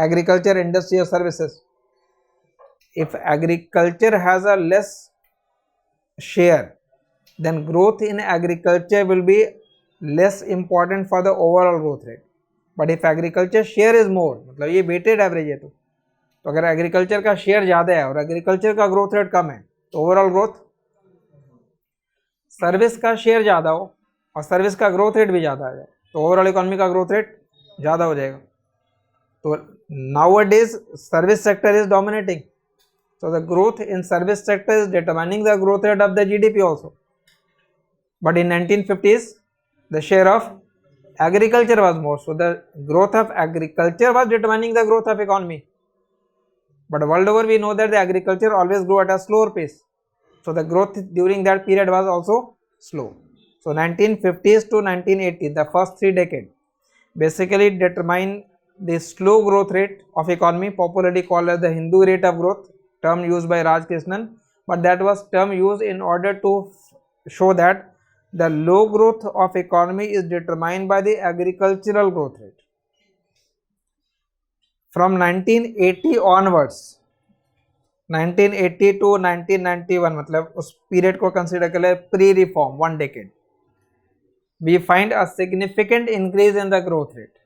Speaker 2: एग्रीकल्चर, इंडस्ट्री और services. If agriculture has a less share, then growth in agriculture will be less important for the overall growth rate. But if agriculture share is more, मतलब ये weighted average है, तो अगर agriculture का share ज़्यादा है और एग्रीकल्चर का ग्रोथ रेट कम है तो ओवरऑल ग्रोथ, सर्विस का शेयर ज़्यादा हो और सर्विस का ग्रोथ रेट भी ज़्यादा आ जाए तो ओवरऑल इकोनॉमी का ग्रोथ रेट ज़्यादा हो जाएगा. तो nowadays service sector is dominating. So the growth in service sector is determining the growth rate of the GDP also. But in 1950s, the share of agriculture was more. So the growth of agriculture was determining the growth of economy. But world over we know that the agriculture always grew at a slower pace. So the growth during that period was also slow. So 1950s to 1980, the first 3 decades, basically determine the slow growth rate of economy, popularly called as the Hindu rate of growth, term used by Raj Krishnan, but that was term used in order to show that the low growth of economy is determined by the agricultural growth rate. From 1980 onwards, 1980 to 1991, मतलब उस period को consider कर ले pre reform 1 decade, we find a significant increase in the growth rate.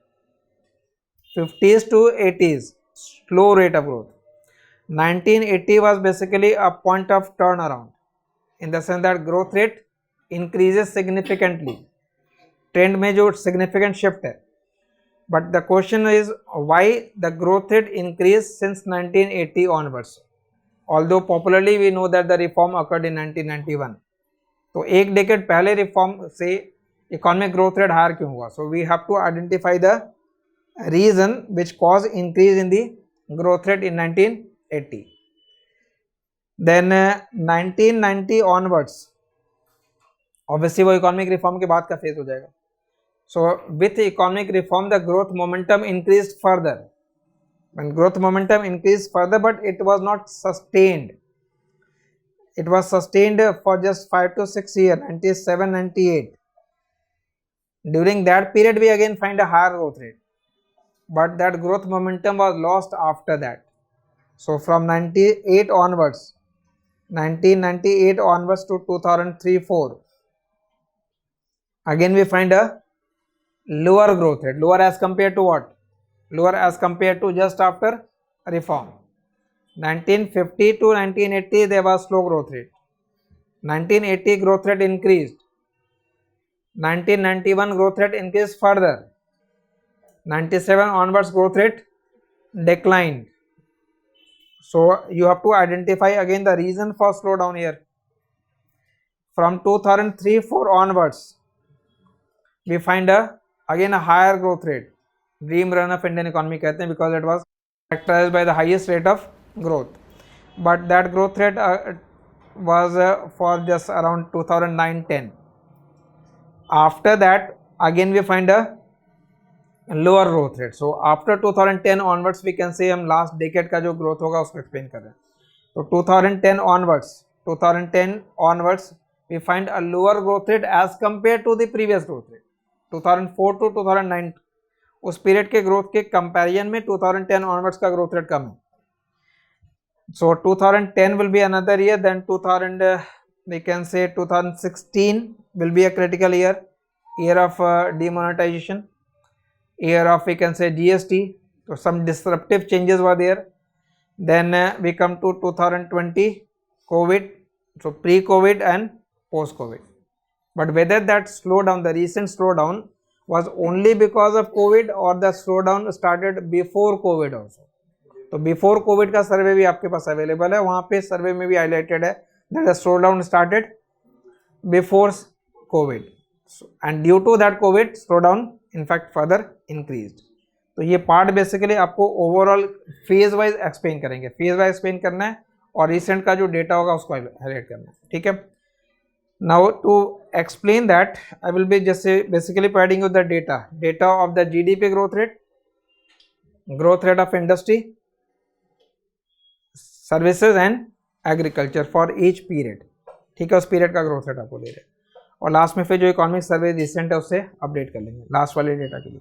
Speaker 2: 50s to 80s, slow rate of growth. 1980 was basically a point of turnaround in the sense that growth rate increases significantly. Trend में जो significant shift है. But the question is why the growth rate increased since 1980 onwards. Although popularly we know that the reform occurred in 1991. तो एक decade पहले reform से economic growth rate higher क्यों हुआ? So we have to identify the reason which caused increase in the growth rate in 1980. Then 1990 onwards, obviously वो economic reform के बाद का फेज हो जाएगा. So with economic reform the growth momentum increased further. when growth momentum increased further, but it was not sustained. It was sustained for just 5 to 6 years, 97, 98. During that period, we again find a higher growth rate, but that growth momentum was lost after that. So from 98 onwards, 1998 onwards to 2003-4, again we find a lower growth rate. Lower as compared to what? Lower as compared to just after reform. 1950 to 1980 there was slow growth rate. 1980 growth rate increased. 1991 growth rate increased further. 97 onwards growth rate declined. So you have to identify again the reason for slowdown here. From 2003-4 onwards, we find again a higher growth rate. Dream run of Indian economy कहते हैं, because it was characterized by the highest rate of growth. But that growth rate was for just around 2009-10. After that, again we find a lower growth rate. So after 2010 onwards, we can say हम last decade का जो growth होगा उसको explain कर रहे हैं. तो 2010 onwards, we find a lower growth rate as compared to the previous growth rate. 2004 to 2009 उस पीरियड के ग्रोथ के कंपैरिजन में 2010 onwards का ग्रोथ रेट कम है. So 2010 will be another year, then 2000 we can say 2016 will be a critical year, year of demonetization, year of we can say GST. So some disruptive changes were there. Then we come to 2020 COVID, so pre-COVID and post-COVID. But whether that slowdown, the recent slowdown, was only because of COVID or the slowdown started before COVID also. तो before Covid का सर्वे भी आपके पास available है, वहां पे सर्वे में भी highlighted है that the slowdown started before COVID and due to that COVID slowdown in fact further increased. तो ये पार्ट बेसिकली आपको ओवरऑल फेज वाइज एक्सप्लेन करेंगे, फेज वाइज एक्सप्लेन करना है और रिसेंट का जो डेटा होगा उसको हाईलाइट करना है. ठीक है. Now to explain that I will be just basically providing you the data of the GDP growth rate of industry, services and agriculture for each period. ठीक है, उस पीरियड का ग्रोथ रेट आपको दे रहे हैं और लास्ट में फिर जो इकोनॉमिक सर्वे रिसेंट है उससे अपडेट कर लेंगे लास्ट वाले डेटा के लिए.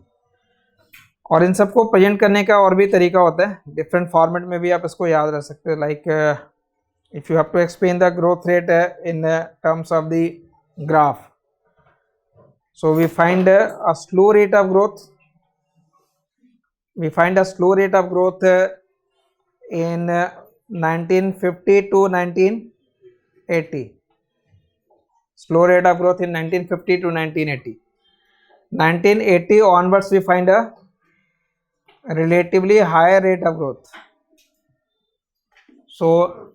Speaker 2: और इन सबको प्रेजेंट करने का और भी तरीका होता है, डिफरेंट फॉर्मेट में भी आप इसको याद रख सकते हो. Like if you have to explain the growth rate in terms of the graph, so we find a slow rate of growth in 1950 to 1980. Slow rate of growth in 1950 to 1980. 1980 onwards we find a relatively higher rate of growth. So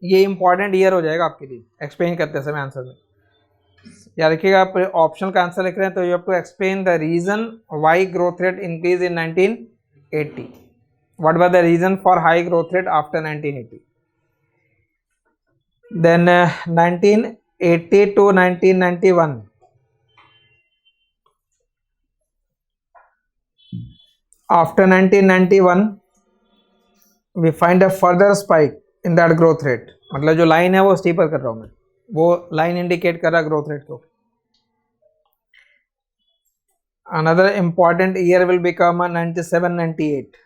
Speaker 2: ये important year हो जाएगा आपके लिए explain करते समय answer में. याद रखिएगा, आप ऑप्शनल का आंसर लिख रहे हैं तो you have to explain the reason why growth rate increase in 1980. What was the reason for high growth rate after 1980? Then 1980 to 1991. After 1991, we find a further spike in that growth rate. मतलब जो line है वो steeper कर रहा हूँ मैं, वो line indicate कर रहा है ग्रोथ रेट को. Another important year will become 97-98.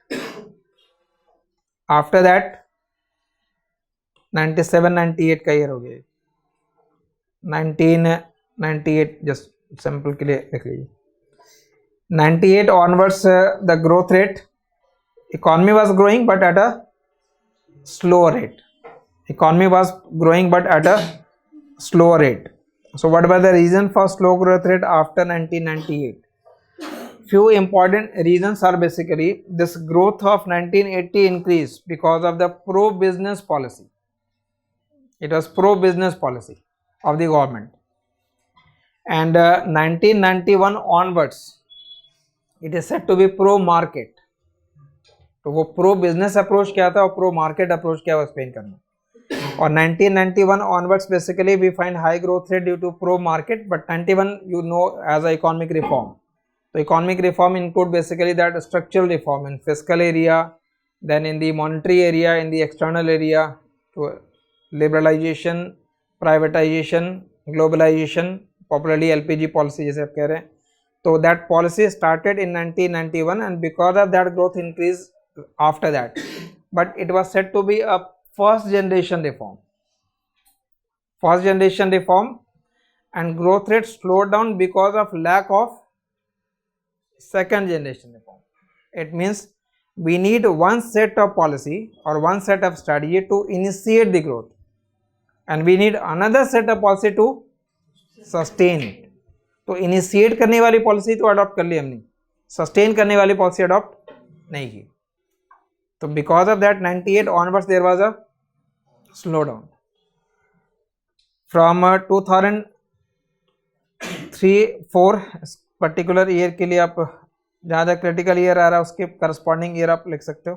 Speaker 2: After that 97-98 का ईयर हो गया. 1998 जस्ट सिंपल के लिए लिख लीजिए. 98 onwards the growth rate, economy was growing but at a slow rate. So what was the reason for slow growth rate after 1998? Few important reasons are basically this growth of 1980 increased because of the pro-business policy. It was pro-business policy of the government. And 1991 onwards, it is said to be pro-market. तो वो pro-business approach क्या था और pro-market approach क्या, वो explain करना. और 1991 onwards basically we find high growth rate due to pro-market, but 91 you know as a economic reform. So economic reform include basically that structural reform in fiscal area, then in the monetary area, in the external area, to liberalization, privatization, globalization, popularly LPG policy जैसे आप कह रहे हैं, तो that policy started in 1991 and because of that growth increase after that, but it was said to be a first generation reform, and growth rate slowed down because of lack of second generation reform. It means we need one set of policy or one set of strategy to initiate the growth, and we need another set of policy to sustain it. तो initiate करने वाली policy तो adopt कर ली हमने, sustain करने वाली policy adopt नहीं की. तो because of that 98 onwards there was a slow down. From 2003-4 particular year के लिए आप जहाँ तक क्रिटिकल ईयर आ रहा है उसके करस्पॉन्डिंग ईयर आप लिख सकते हो.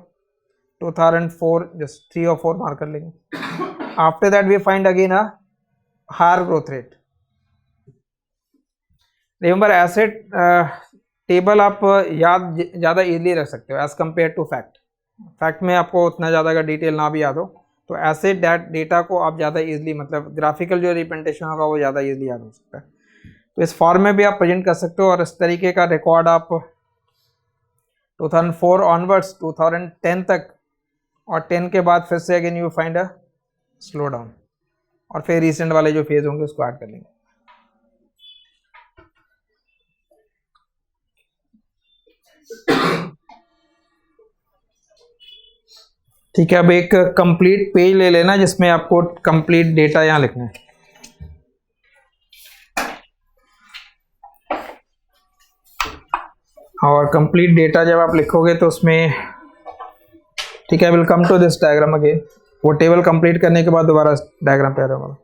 Speaker 2: 2004 जस्ट 3 और 4 मार्क कर लेंगे. After that we find again a higher growth rate. Remember asset table आप याद ज़्यादा इजीली रख सकते हो एज कम्पेयर टू फैक्ट में आपको उतना ज़्यादा अगर डिटेल ना भी याद हो तो एसेट डेटा को आप ज़्यादा इजीली, मतलब ग्राफिकल जो रिप्रेजेंटेशन होगा वो ज़्यादा इजीली याद हो सकता है. तो इस फॉर्म में भी आप प्रेजेंट कर सकते हो और इस तरीके का रिकॉर्ड आप 2004 ऑनवर्ड्स 2010 तक और 10 के बाद फिर से again you find a slow down और फिर रिसेंट वाले जो फेज होंगे उसको ऐड कर लेंगे. ठीक है, अब एक कंप्लीट पेज ले लेना जिसमें आपको कंप्लीट डेटा यहां लिखना है. और कंप्लीट डेटा जब आप लिखोगे तो उसमें, ठीक है, will come to this diagram again. वो टेबल कंप्लीट करने के बाद दोबारा डायग्राम पे आ रहा.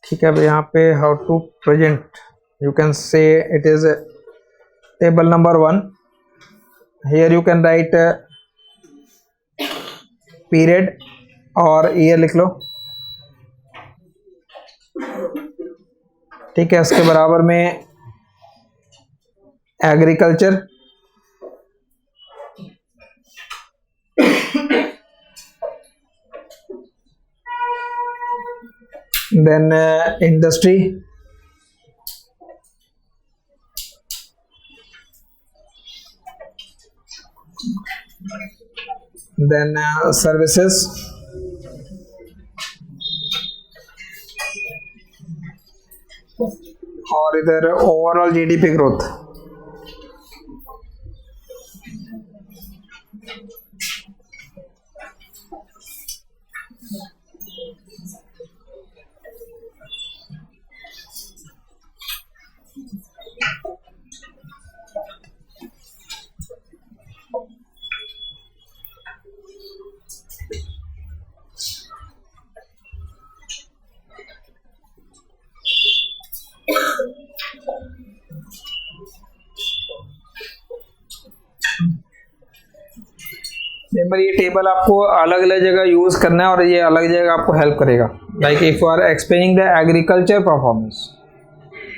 Speaker 2: ठीक है, अब यहाँ पे how to present, you can say it is table number 1. Here you can write period और ईयर लिख लो. ठीक है, इसके बराबर में agriculture, then industry, then services, और इधर ओवरऑल जीडीपी ग्रोथ. ये टेबल आपको अलग अलग जगह यूज करना है और ये अलग जगह आपको हेल्प करेगा. Like if you are explaining the agriculture performance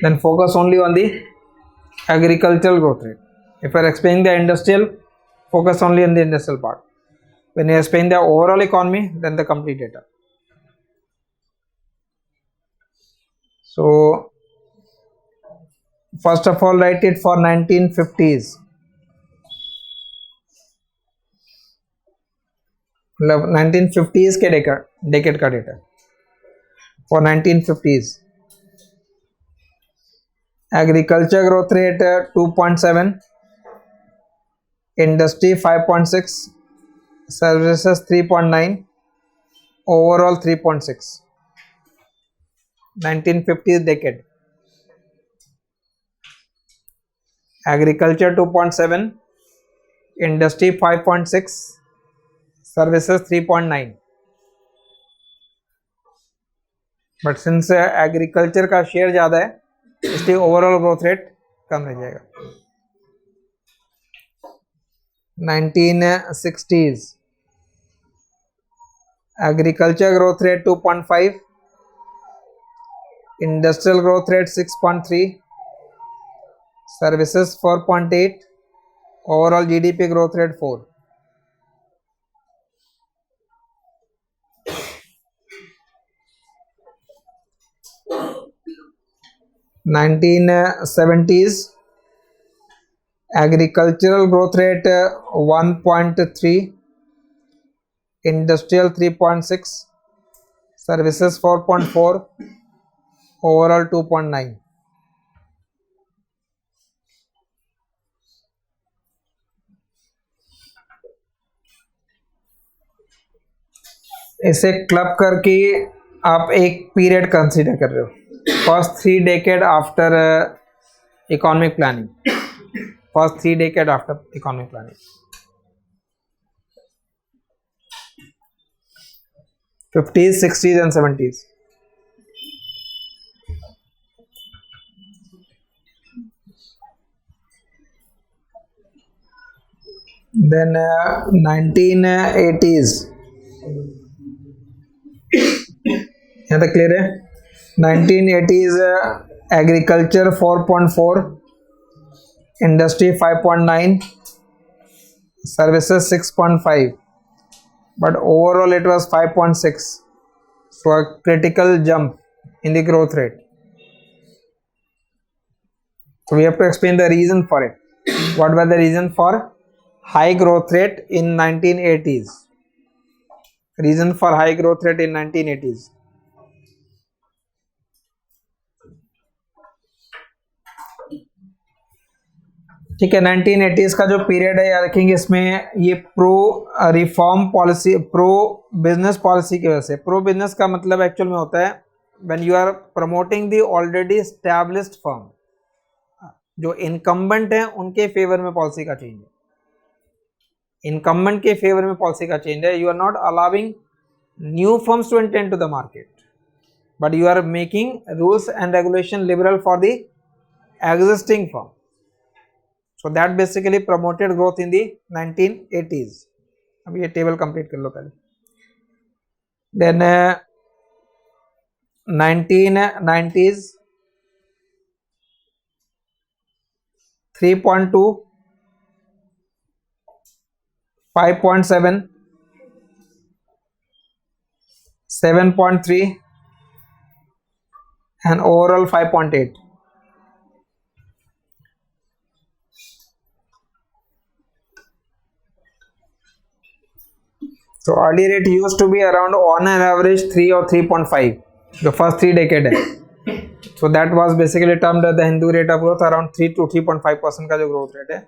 Speaker 2: then focus only on the agricultural growth rate. If you are explaining the industrial, focus only on the industrial part. When you explain the overall economy, then the complete data. So first of all, write it for 1950s. मतलब 1950s के decade का data for 1950s. Agriculture growth rate 2.7, industry 5.6, services 3.9, overall 3.6. 1950s decade. Agriculture 2.7, industry 5.6, services 3.9. But since agriculture का share ज़्यादा है इसलिए overall growth rate कम रह जाएगा. 1960s agriculture growth rate 2.5, industrial growth rate 6.3, services 4.8, overall GDP growth rate 4. 1970s agricultural growth rate 1.3, industrial 3.6, services 4.4, overall 2.9. इसे club करके आप एक पीरियड कंसीडर कर रहे हो, first 3 decade after economic planning. First 3 decade after economic planning. 50s, 60s and 70s. Then 1980s. यहाँ तक clear है. 1980s agriculture 4.4, industry 5.9, services 6.5, but overall it was 5.6, so a critical jump in the growth rate. So we have to explain the reason for it. What were the reason for high growth rate in 1980s? Reason for high growth rate in 1980s. ठीक है, 1980s का जो period है याद रखेंगे, इसमें ये pro reform policy, pro business policy की वजह से. प्रो बिजनेस का मतलब एक्चुअल में होता है when you are promoting the already established firm, जो इनकम्बेंट है उनके फेवर में पॉलिसी का चेंज है. इनकम्बेंट के फेवर में पॉलिसी का चेंज है. You are not allowing new firms to enter into the market, but you are making rules and regulation liberal for the existing firm. So that basically promoted growth in the 1980s. अब ये table complete कर लो पहले. Then 1990s 3.2, 5.7, 7.3 and overall 5.8. So earlier it used to be around on an average 3 or 3.5, the first 3 decade है. So that was basically termed the Hindu rate of growth, around 3 to 3.5% का जो growth rate है.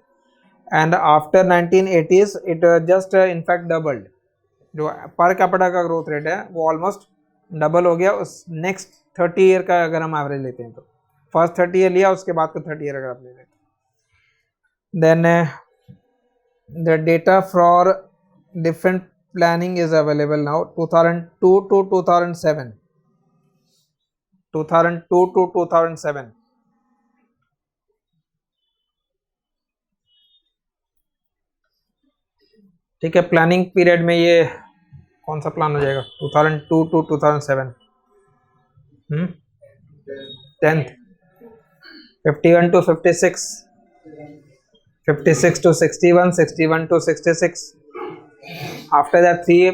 Speaker 2: And after 1980s it just in fact doubled. जो per capita का growth rate है वो almost double हो गया उस नेक्स्ट 30 ईयर का अगर हम एवरेज लेते हैं तो. फर्स्ट 30 ईयर लिया, उसके बाद का 30 ईयर अगर आप ले लेते हैं. Then the data for different planning is available now. 2002 to 2007. 2002 to 2007. ठीक है, प्लानिंग पीरियड में ये कौन सा प्लान हो जाएगा? 2002 to 2007. 10th. 51 to 56. 56 to 61. 61 to 66. After that 3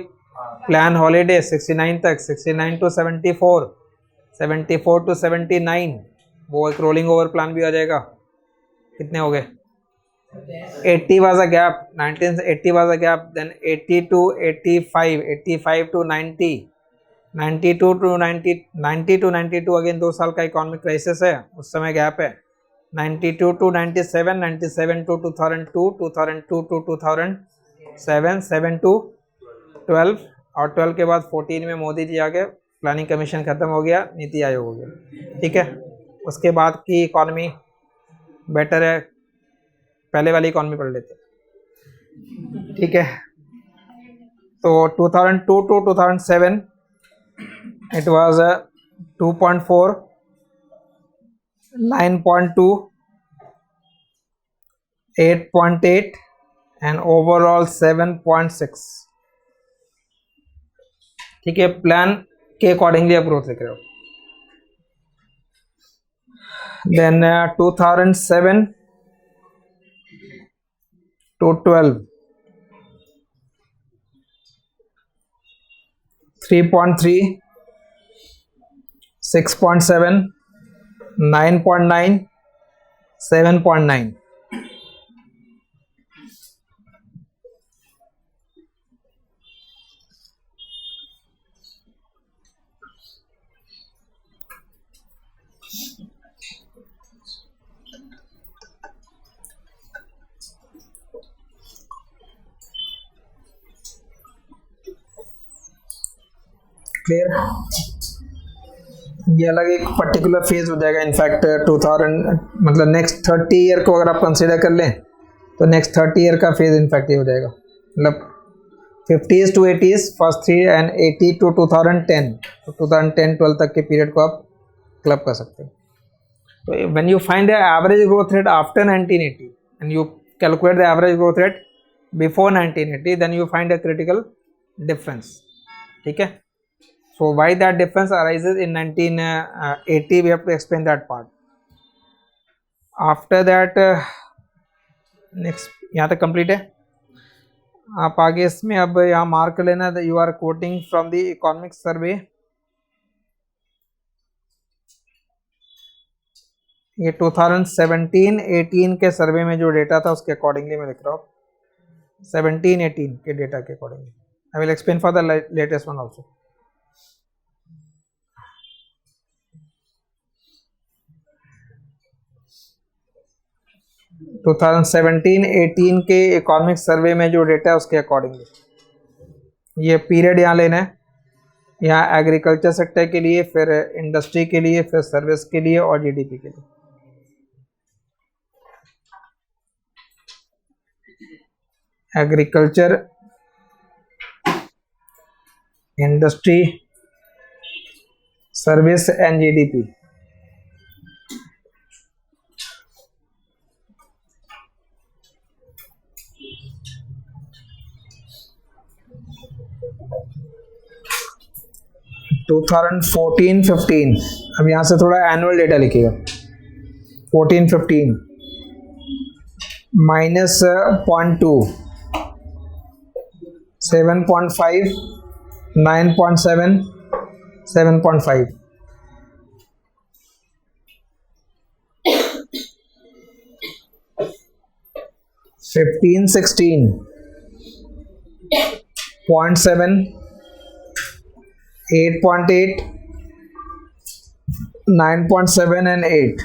Speaker 2: plan holiday 69 तक, 69 टू 74, 74 टू 79. वो एक रोलिंग ओवर प्लान भी आ जाएगा. कितने हो गए? 80 was a gap, 1980 was a gap. Then 80 to 85, 85 to 90, 92 to 90, 90 to 92 again 2 साल का इकोनॉमिक क्राइसिस है, उस समय गैप है. 92 टू 97, 97 टू 2002, 2002 टू 2007, 7 टू 12, और 12 के बाद 14 में मोदी जी आ गए, प्लानिंग कमीशन खत्म हो गया, नीति आयोग हो गया. ठीक है, उसके बाद की इकॉनमी बेटर है, पहले वाली इकॉनमी पढ़ लेते. ठीक है, तो 2002 to 2007 it was 2.4, 9.2, 8.8 and overall 7.6. ठीक है, प्लान के अकॉर्डिंगली आप ग्रोथ लिख रहे हो. Then 2007 to 12, 3.3, 6.7, 9.9, 7.9. क्लियर? ये अलग एक पर्टिकुलर फेज हो जाएगा. इनफैक्ट 2000 मतलब नेक्स्ट 30 ईयर को अगर आप कंसिडर कर लें तो नेक्स्ट 30 ईयर का फेज इनफैक्ट ये हो जाएगा. मतलब 50s to 80s first three and 80 to 2010, तो 2010-12 तक के पीरियड को आप क्लब कर सकते हो. तो when you find the average growth rate after 1980 and you calculate the average growth rate before 1980, then you find a critical difference. ठीक है. So why that difference arises in 1980, we have to explain that part. After that next यहाँ तक complete है. आप आगे इसमें अब यहाँ मार्क लेना, you are quoting from the economics survey. ये 2017-18 के सर्वे में जो डेटा था उसके अकॉर्डिंगली मैं लिख रहा हूँ. 17-18 के डेटा के accordingly. I will explain for the latest one also. 2017-18 के इकोनॉमिक सर्वे में जो डेटा है उसके अकॉर्डिंगली ये पीरियड यहाँ लेना है. यहाँ एग्रीकल्चर सेक्टर के लिए, फिर इंडस्ट्री के लिए, फिर सर्विस के लिए और जीडीपी के लिए. Agriculture, industry, service and GDP. To 2014-15, अब यहाँ से थोड़ा एनुअल डेटा लिखिएगा. 14-15 minus 0.2, 7.5, 9.7, 7.5. 15-16 0.7, 8.8, 9.7 and 8.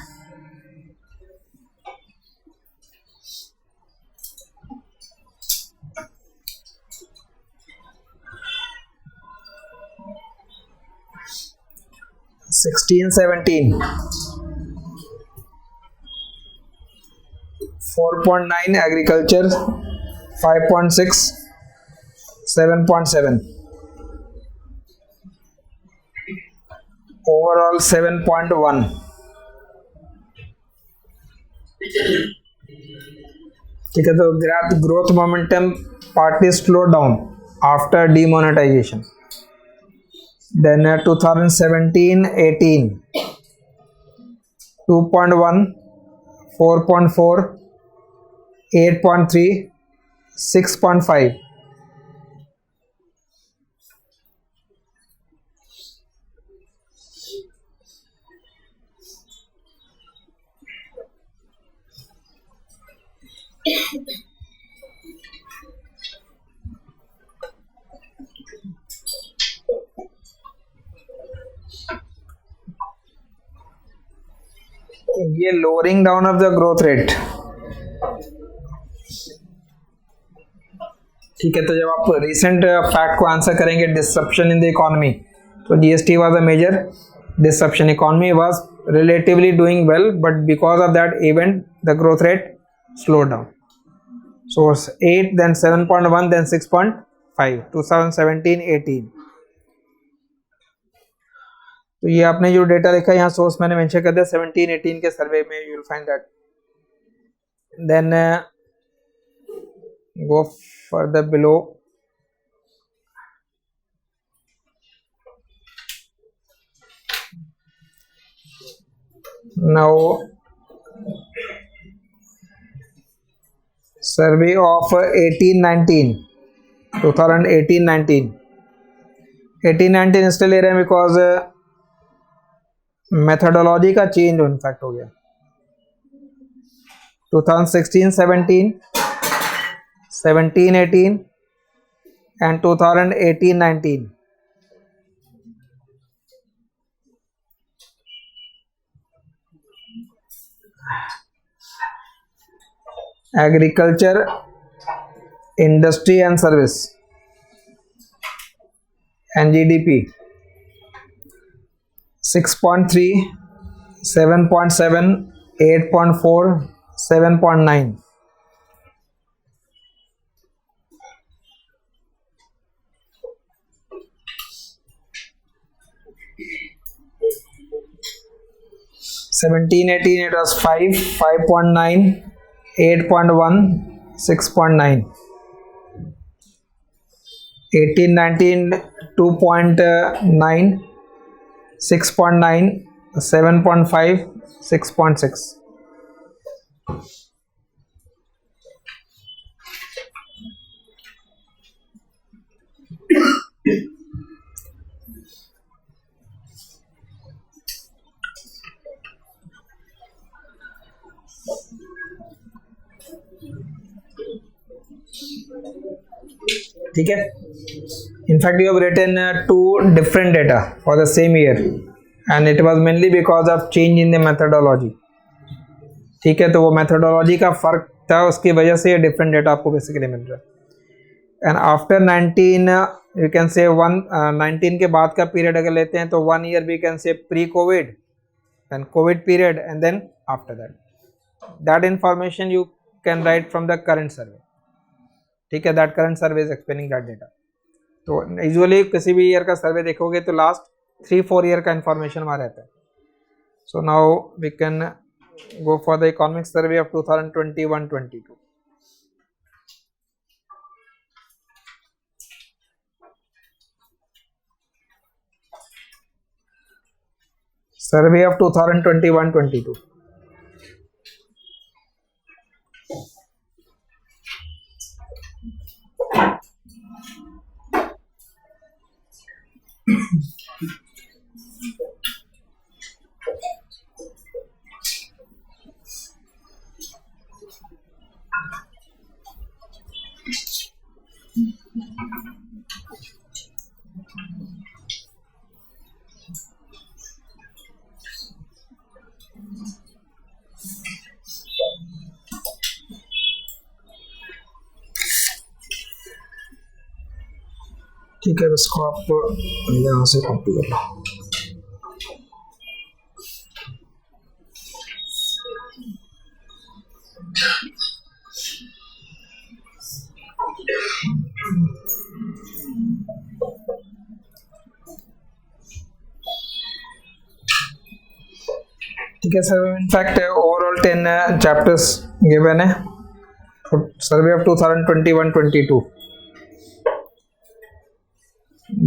Speaker 2: Sixteen, 17, 4.9 agriculture, 5.6, 7.7. Overall 7.1. ठीक है. तो growth momentum partly slowed down after demonetization. Then 2017-18, 2.1, 4.4, 8.3, 6.5. ये lowering down of the growth rate. ठीक है. तो जब आप रिसेंट फैक्ट को आंसर करेंगे डिसरप्शन इन द इकोनॉमी, तो GST was a major disruption. Economy was relatively doing well, but because of that event the growth rate slowed down. So 8, then 7.1, then 6.5. 2017-18. तो ये आपने जो डेटा लिखा है यहाँ सोर्स मैंने मेंशन कर दिया 17-18 के सर्वे में. You will find that. Then go further below. Now survey of 1819 2018-19 1819 इसलिए ले रहे हैं बिकॉज मेथडोलॉजी का चेंज इनफैक्ट हो गया. 2016-17 17-18 and 2018-19. Agriculture, industry and service and GDP 6.3, 7.7, 8.4, 7.9. Seventeen, 18 it was 5, 5.9, 8.1, 6.9. 18-19 2.9, 6.9, 7.5, 6.6. ठीक है. In fact you have written two different data for the same year and it was mainly because of change in the methodology. ठीक है, तो वो methodology का फर्क था, उसकी वजह से ये डिफरेंट डेटा आपको बेसिकली मिल रहा है. एंड आफ्टर 19 यू कैन से 19 के बाद का पीरियड अगर लेते हैं तो 1 year we can say pre COVID, then COVID period, and then after that information you can write from the current survey. ठीक है, that current survey is explaining that data. तो यूजुअली किसी भी ईयर का सर्वे देखोगे तो लास्ट 3-4 ईयर का information वहाँ रहता है. So now we can go for the economics survey of 2021-22. Survey of 2021-22. ठीक है, इसको आप यहाँ से कॉपी कर लो. ठीक है sir, in fact overall 10 chapters given है सर्वे of 2021-22.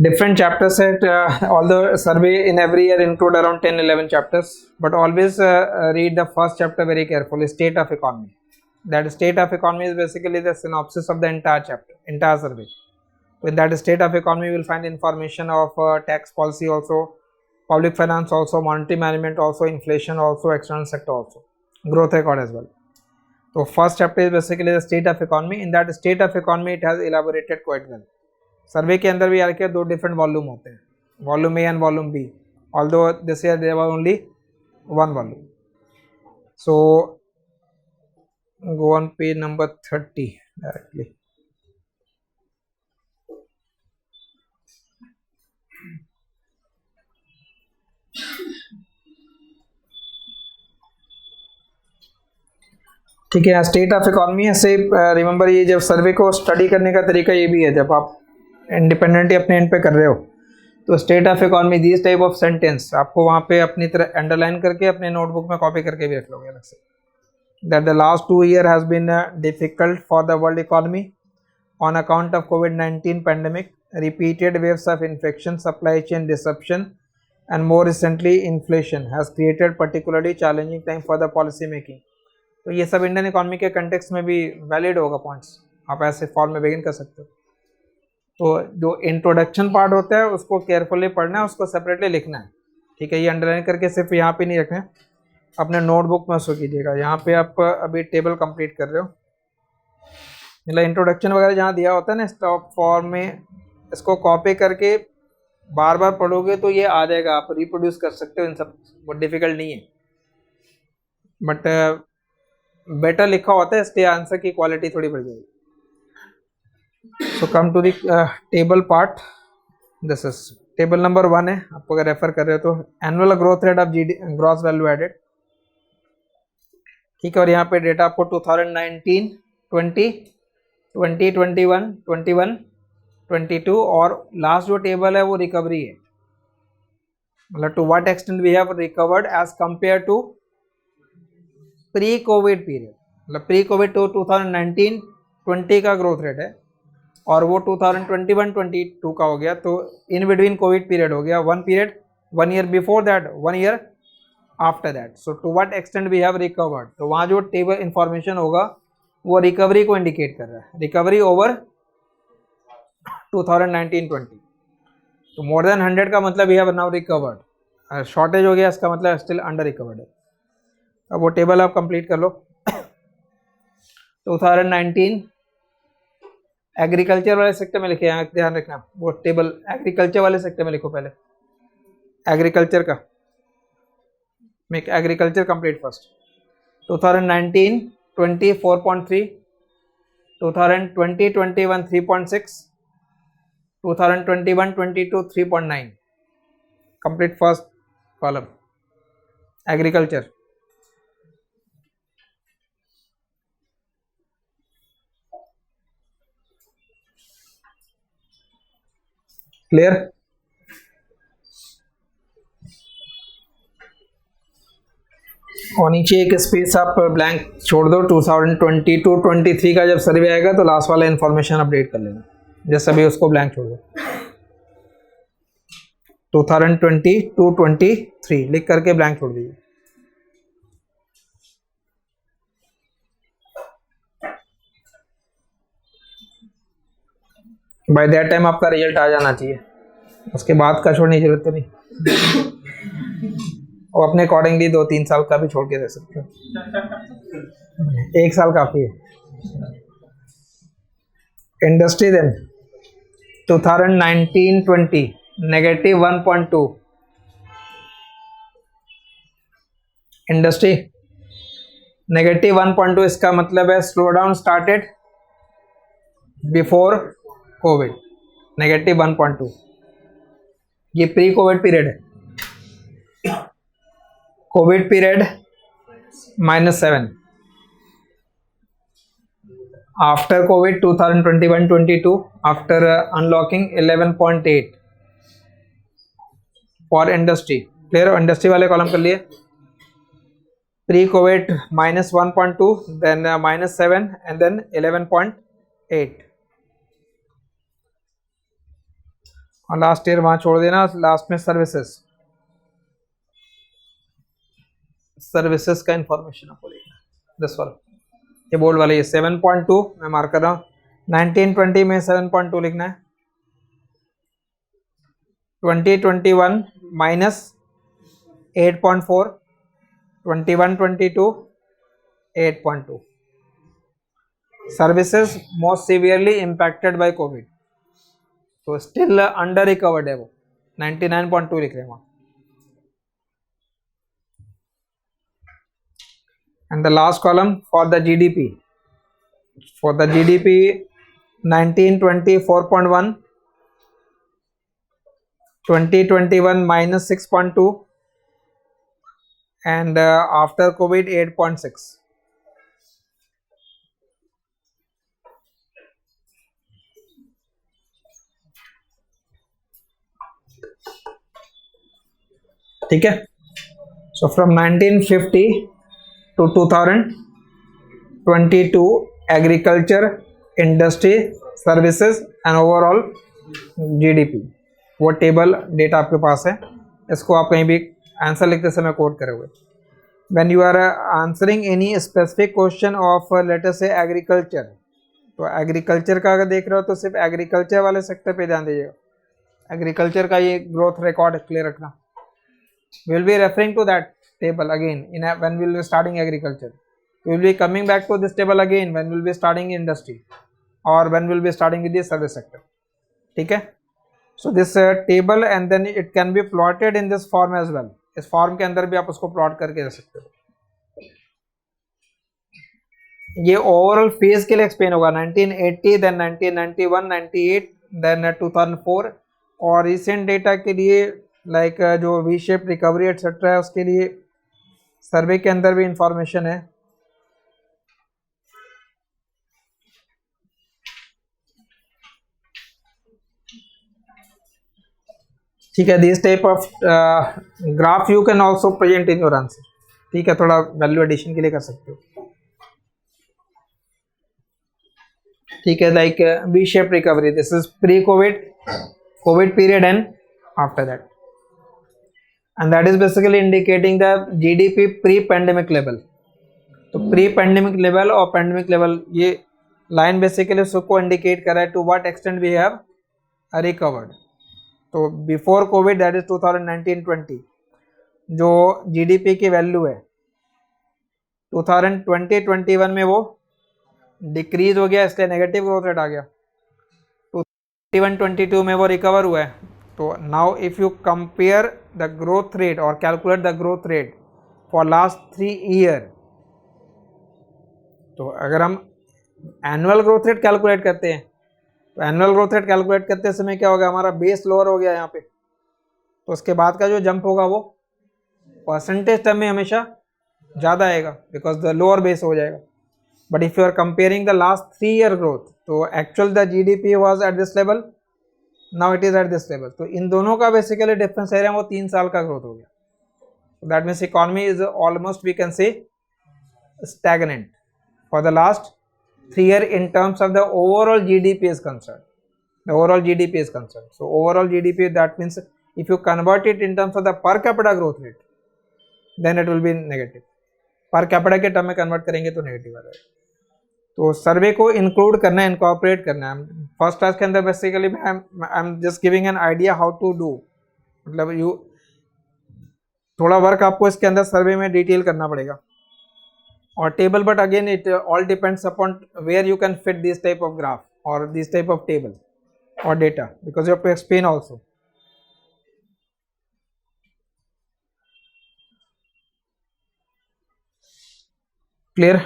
Speaker 2: Different chapters set, although survey in every year include around 10-11 chapters, but always read the first chapter very carefully, state of economy. That state of economy is basically the synopsis of the entire chapter, entire survey. With that state of economy you will find information of tax policy also, public finance also, monetary management also, inflation also, external sector also, growth record as well. So first chapter is basically the state of economy. In that state of economy it has elaborated quite well. सर्वे के अंदर भी यार क्या 2 different volume होते हैं, volume A and volume B, although this year there was only 1 volume. So go on page number 30 directly. ठीक है, state of economy ऐसे रिमेंबर, ये जब सर्वे को स्टडी करने का तरीका ये भी है, जब आप इंडिपेंडेंटली अपने एंड पे कर रहे हो तो state of economy this type of sentence आपको वहाँ पे अपनी तरह अंडरलाइन करके अपने नोटबुक में कॉपी करके भी रख लोगे अलग से. That the last 2 years has been difficult for the world economy on account of COVID-19 pandemic, repeated waves of infection, supply chain disruption and more recently inflation has created particularly challenging time for the policy making. तो ये सब Indian economy के context में भी valid होगा points, आप ऐसे form में बिगिन कर सकते हो। तो जो इंट्रोडक्शन पार्ट होता है उसको केयरफुली पढ़ना है, उसको सेपरेटली लिखना है, ठीक है। ये अंडरलाइन करके सिर्फ यहाँ पे नहीं रखना है, अपने नोटबुक में उसको कीजिएगा। यहाँ पे आप अभी टेबल कंप्लीट कर रहे हो, मतलब इंट्रोडक्शन वगैरह जहाँ दिया होता है ना स्टॉक फॉर्म में, इसको कॉपी करके बार बार पढ़ोगे तो ये आ जाएगा, आप रिप्रोड्यूस कर सकते हो, इन सब बहुत डिफिकल्ट नहीं है, बट बेटर लिखा होता है इसलिए आंसर की क्वालिटी थोड़ी बढ़ जाएगी। So come to the table part, this is table number 1 है, आपको अगर रेफर कर रहे हो तो annual growth rate of GD gross value added, ठीक है। और यहाँ पे डेटा आपको 2019, 20, 2021, 21, 22 और लास्ट जो टेबल है वो रिकवरी है, मतलब to what extent we have recovered as compare to pre COVID period, मतलब प्री कोविड तो 2019, 20 का ग्रोथ रेट है और वो 2021, 22 का हो गया, तो इन बिटवीन कोविड पीरियड हो गया, one period 1 year before that, 1 year after that. So to what extent we have recovered, तो वहाँ जो टेबल इंफॉर्मेशन होगा वो रिकवरी को इंडिकेट कर रहा है, रिकवरी ओवर 2019-20। तो मोर देन 100 का मतलब we have now recovered, shortage हो गया इसका मतलब स्टिल अंडर रिकवर्ड है। अब वो टेबल आप कंप्लीट कर लो। 2019 एग्रीकल्चर वाले सेक्टर में लिखे, यहाँ ध्यान रखना, वो टेबल एग्रीकल्चर वाले सेक्टर में लिखो पहले, एग्रीकल्चर का, make agriculture complete first. 2019 20 4.3, 2020 21 3.6, 2021 22 3.9, complete first column agriculture. Clear? और नीचे एक स्पेस आप ब्लैंक छोड़ दो, 2022-23 का जब सर्वे आएगा तो लास्ट वाला इंफॉर्मेशन अपडेट कर लेना, जैसे अभी उसको ब्लैंक छोड़ दो। 2022-23 लिख करके ब्लैंक छोड़ दीजिए। बाय दैट टाइम आपका रिजल्ट आ जाना चाहिए, उसके बाद का छोड़ने की जरूरत तो नहीं, और अपने अकॉर्डिंगली 2-3 साल का भी छोड़ के दे सकते हो, 1 साल काफी है। इंडस्ट्री देन 2019-20 -1.2, इंडस्ट्री -1.2, इसका मतलब है slow down started before COVID, -1.2, ये प्री कोविड पीरियड है। COVID period -7, after COVID 2021-22, after unlocking 11.8 for industry. Clear? Industry वाले कॉलम कर लिए। Pre COVID -1.2, then -7 and then 11.8, और लास्ट ईयर वहां छोड़ देना, लास्ट में सर्विसेज, सर्विसेज का इंफॉर्मेशन आपको लिखना है, 10 वाला, ये बोर्ड वाले, ये 7.2 मैं मार्क कर रहा हूँ, 19-20 में 7.2 लिखना है, 2021 -8.4, 21-22 8.2। Services most severely impacted by Covid, तो स्टिल अंडर रिकवर्ड है वो, 99.2 लिख रहे हैं वहाँ। And the last column for the GDP, for the GDP 19-20 4.1, 2021 -6.2 and after COVID 8.6. ठीक है, so from 1950 to 2022 agriculture, industry, services and overall GDP, वो टेबल डेटा आपके पास है, इसको आप कहीं भी आंसर लिखते समय कोट करे हुए। when you are answering any specific question of let us say agriculture, तो एग्रीकल्चर का अगर देख रहे हो तो सिर्फ एग्रीकल्चर वाले सेक्टर पे ध्यान दीजिएगा, एग्रीकल्चर का ये ग्रोथ रिकॉर्ड क्लियर रखना. We will be referring to that table again in when we will be starting agriculture. We will be coming back to this table again when we will be starting industry or when we will be starting with the service sector. ठीक है. So this table and then it can be plotted in this form as well. इस form के अंदर भी आप उसको plot करके रख सकते हो. ये ओवरऑल फेज के लिए एक्सप्लेन होगा 1980 देन 1991 98 देन 2004 और रिसेंट डेटा के लिए लाइक जो वी शेप रिकवरी एटसेट्रा है उसके लिए सर्वे के अंदर भी इंफॉर्मेशन है. ठीक है. This type of graph you can also present in your answer. ठीक है, थोड़ा वैल्यू एडिशन के लिए कर सकते हो. ठीक है, like V shape recovery, this is pre COVID period and after that, and that is basically indicating the GDP pre-pandemic level. तो pre-pandemic level और pandemic level ये line basically उसको indicate कर रहा है to what extent we have recovered. तो before COVID that is 2019-20 जो GDP की वैल्यू है 2020-21 में वो डिक्रीज हो गया, इसलिए नेगेटिव ग्रोथ रेट आ गया. 2021-22 में वो रिकवर हुआ है. तो now if you compare the growth rate और calculate the growth rate for last 3 year, तो अगर हम एनुअल ग्रोथ रेट कैलकुलेट करते हैं तो एनुअल ग्रोथ रेट कैलकुलेट करते समय क्या होगा, हमारा बेस लोअर हो गया यहाँ पे, तो उसके बाद का जो जंप होगा वो परसेंटेज टर्म में हमेशा ज़्यादा आएगा बिकॉज द लोअर बेस हो जाएगा. But if you are comparing the last 3 year growth, तो actual the GDP was at this level, now it is at this level. तो इन दोनों का बेसिकली डिफरेंस है वो 3 साल का ग्रोथ हो गया. That means economy is almost we can say stagnant for the last 3 year in terms of the overall GDP is concerned. The overall GDP is concerned. So overall GDP, that means if you convert it in terms of the per capita growth rate, then it will be negative. Per capita के term में convert करेंगे तो negative आ जाएगा. तो सर्वे को include करना है, incorporate करना है. फर्स्ट क्लास के अंदर basically I am just giving an idea how to do, मतलब यू थोड़ा वर्क आपको इसके अंदर सर्वे में डिटेल करना पड़ेगा और table, but again it all depends upon where you can fit this type of graph और दिस टाइप ऑफ टेबल और data because you have to explain also. Clear?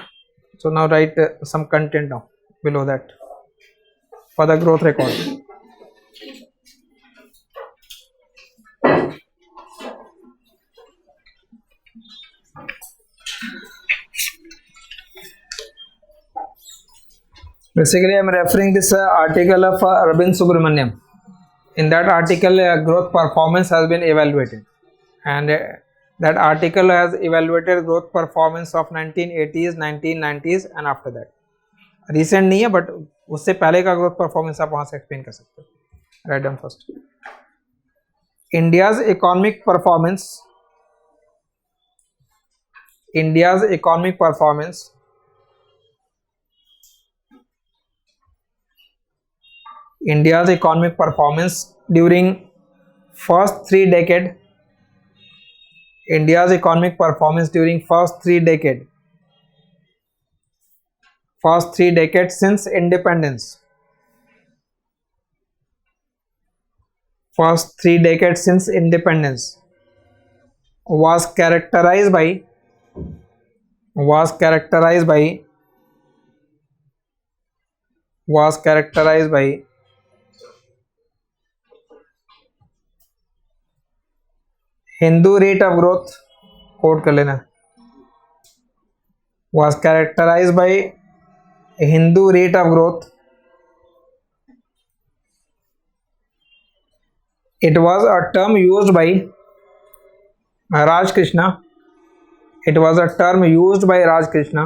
Speaker 2: So now write some content now below that for the growth record. Basically, I am referring this article of Arvind Subramaniam. In that article, growth performance has been evaluated, and that article has evaluated growth performance of 1980s, 1990s and after that. Recent नहीं है, but उससे पहले का growth performance आप वहाँ से explain कर सकते हो. Write down first. India's economic performance. India's economic performance. India's economic performance during first 3 decades. India's economic performance during first 3 decades since independence. First 3 decades since independence was characterized by Hindu rate of growth, quote कर लेना, was characterized by Hindu rate of growth. It was a term used by Raj Krishna. It was a term used by Raj Krishna.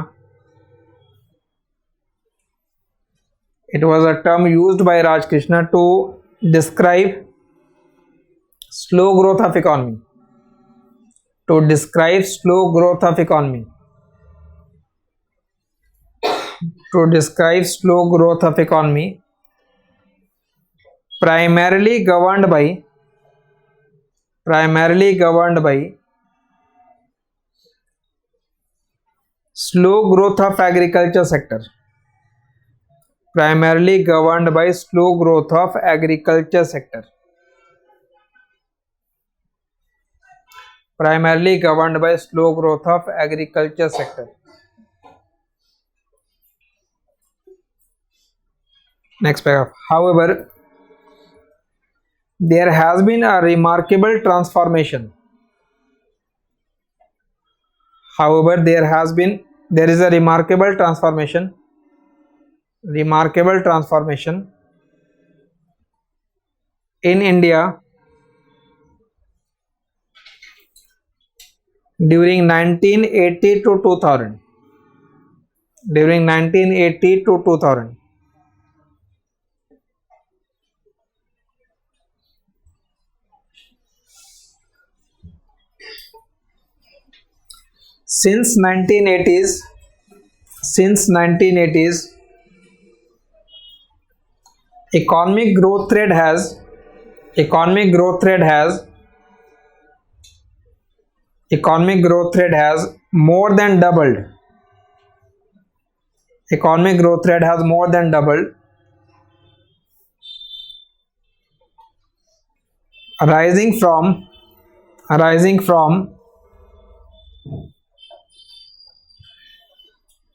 Speaker 2: It was a term used by Raj Krishna to describe slow growth of economy. to describe slow growth of economy. To describe slow growth of economy, primarily governed by slow growth of agriculture sector. Primarily governed by slow growth of agriculture sector. Primarily governed by slow growth of agriculture sector. Next paragraph. However, there has been a remarkable transformation. However, there is a remarkable transformation in India during 1980 to 2000. During 1980 to 2000. Since 1980s, economic growth rate has more than doubled. Economic growth rate has more than doubled, rising from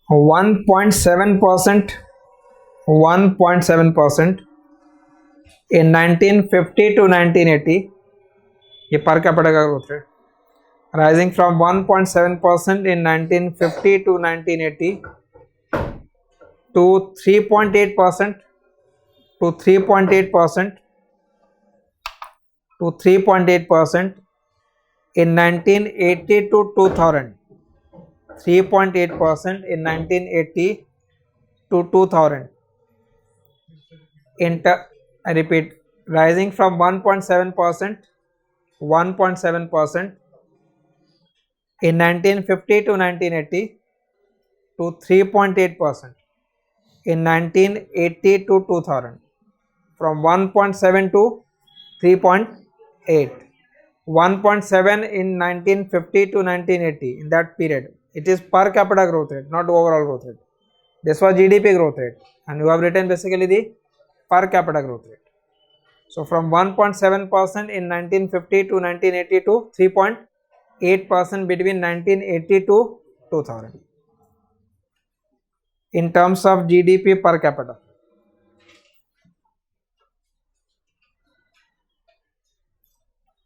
Speaker 2: 1.7% in 1950 to 1980. ये per capita का growth rate, rising from 1.7% in 1950 to 1980 to 3.8% in 1980 to 2000. 3.8% in 1980 to 2000. I repeat, rising from 1.7% in 1950 to 1980 to 3.8% in 1980 to 2000. From 1.7 to 3.8. 1.7 in 1950 to 1980. In that period, it is per capita growth rate, not overall growth rate. This was GDP growth rate, and you have written basically the per capita growth rate. So from 1.7% in 1950 to 1980 to 3.8% between 1980 to 2000 in terms of GDP per capita.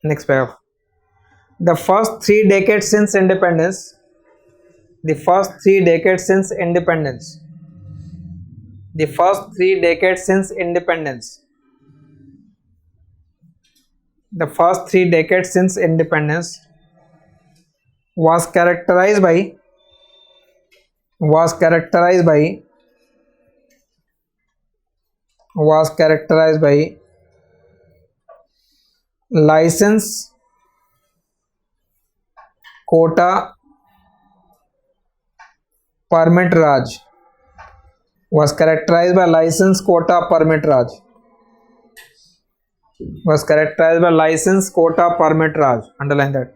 Speaker 2: Next paragraph. The first 3 decades since independence. The first 3 decades since independence was characterized by license, quota, permit Raj. Was characterized by license, quota, permit Raj. Underline that.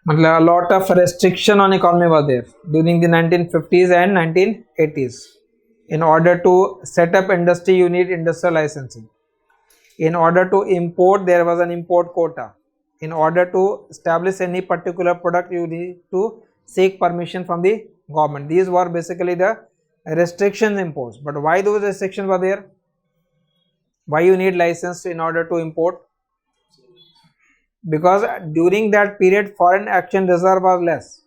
Speaker 2: A lot of restriction on economy was there during the 1950s and 1980s. In order to set up industry, you need industrial licensing. In order to import, there was an import quota. In order to establish any particular product, you need to seek permission from the government. These were basically the restrictions imposed. But why those restrictions were there? Why you need license in order to import? Because during that period foreign exchange reserve was less.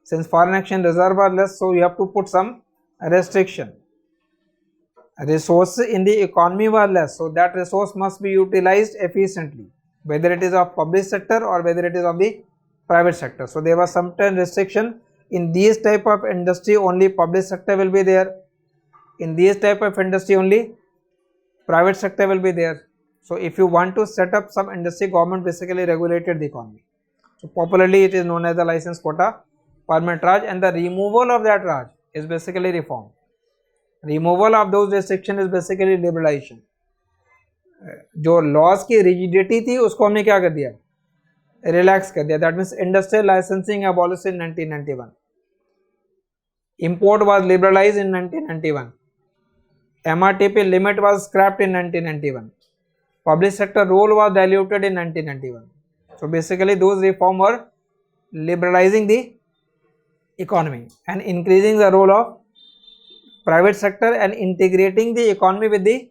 Speaker 2: Since foreign exchange reserve was less, so you have to put some restriction. Resources in the economy were less, so that resource must be utilized efficiently, whether it is of public sector or whether it is of the private sector. So there was some restriction. In these type of industry, only public sector will be there. In these type of industry, only private sector will be there. So if you want to set up some industry, government basically regulated the economy. So popularly it is known as the license quota permit Raj, and the removal of that Raj is basically reform. Removal of those restrictions is basically liberalization. जो laws की rigidity थी उसको हमने क्या कर दिया, relax कर दिया. That means industrial licensing abolished in 1991. Import was liberalized in 1991. MRTP limit was scrapped in 1991. Public sector role was diluted in 1991. So basically those reforms were liberalizing the economy and increasing the role of private sector and integrating the economy with the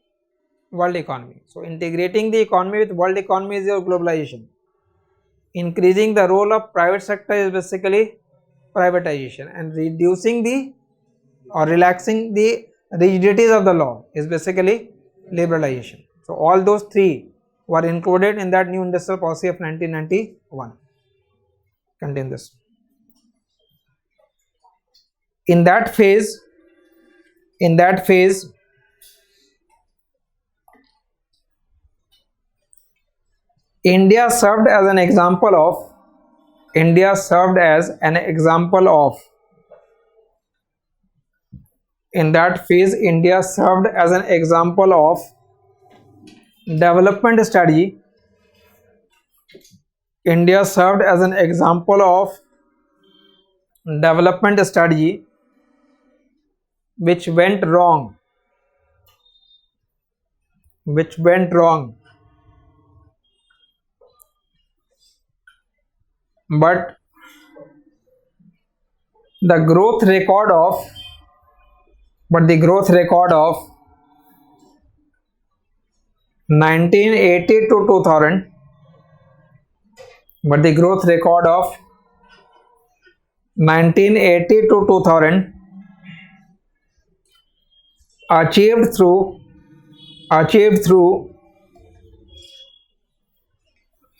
Speaker 2: world economy. So integrating the economy with world economy is your globalization. Increasing the role of private sector is basically privatization, and reducing the or relaxing the rigidities of the law is basically liberalization. So all those three were included in that new industrial policy of 1991. Contain this. In that phase, India served as an example of in that phase India served as an example of development strategy. India served as an example of development strategy which went wrong. But the growth record of 1980 to 2000 but the growth record of 1980 to 2000 achieved through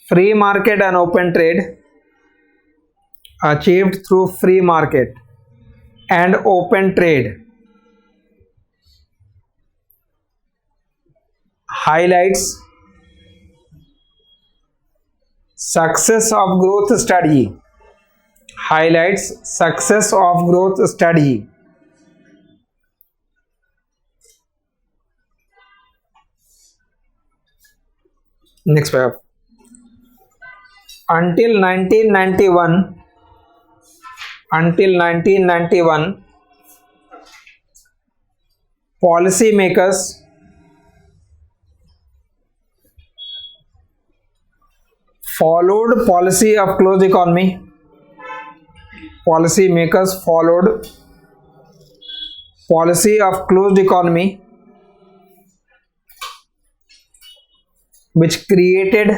Speaker 2: free market and open trade, highlights success of growth strategy. Next paragraph. Until 1991, policymakers followed policy of closed economy. Which created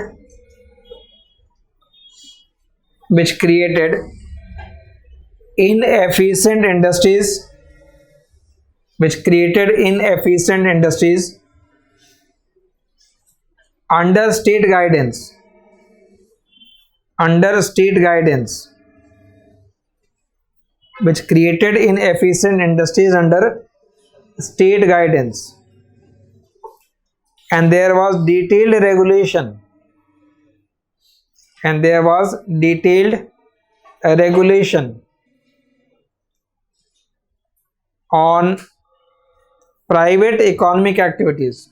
Speaker 2: inefficient industries under state guidance, which created inefficient industries under state guidance, and there was detailed regulation on private economic activities.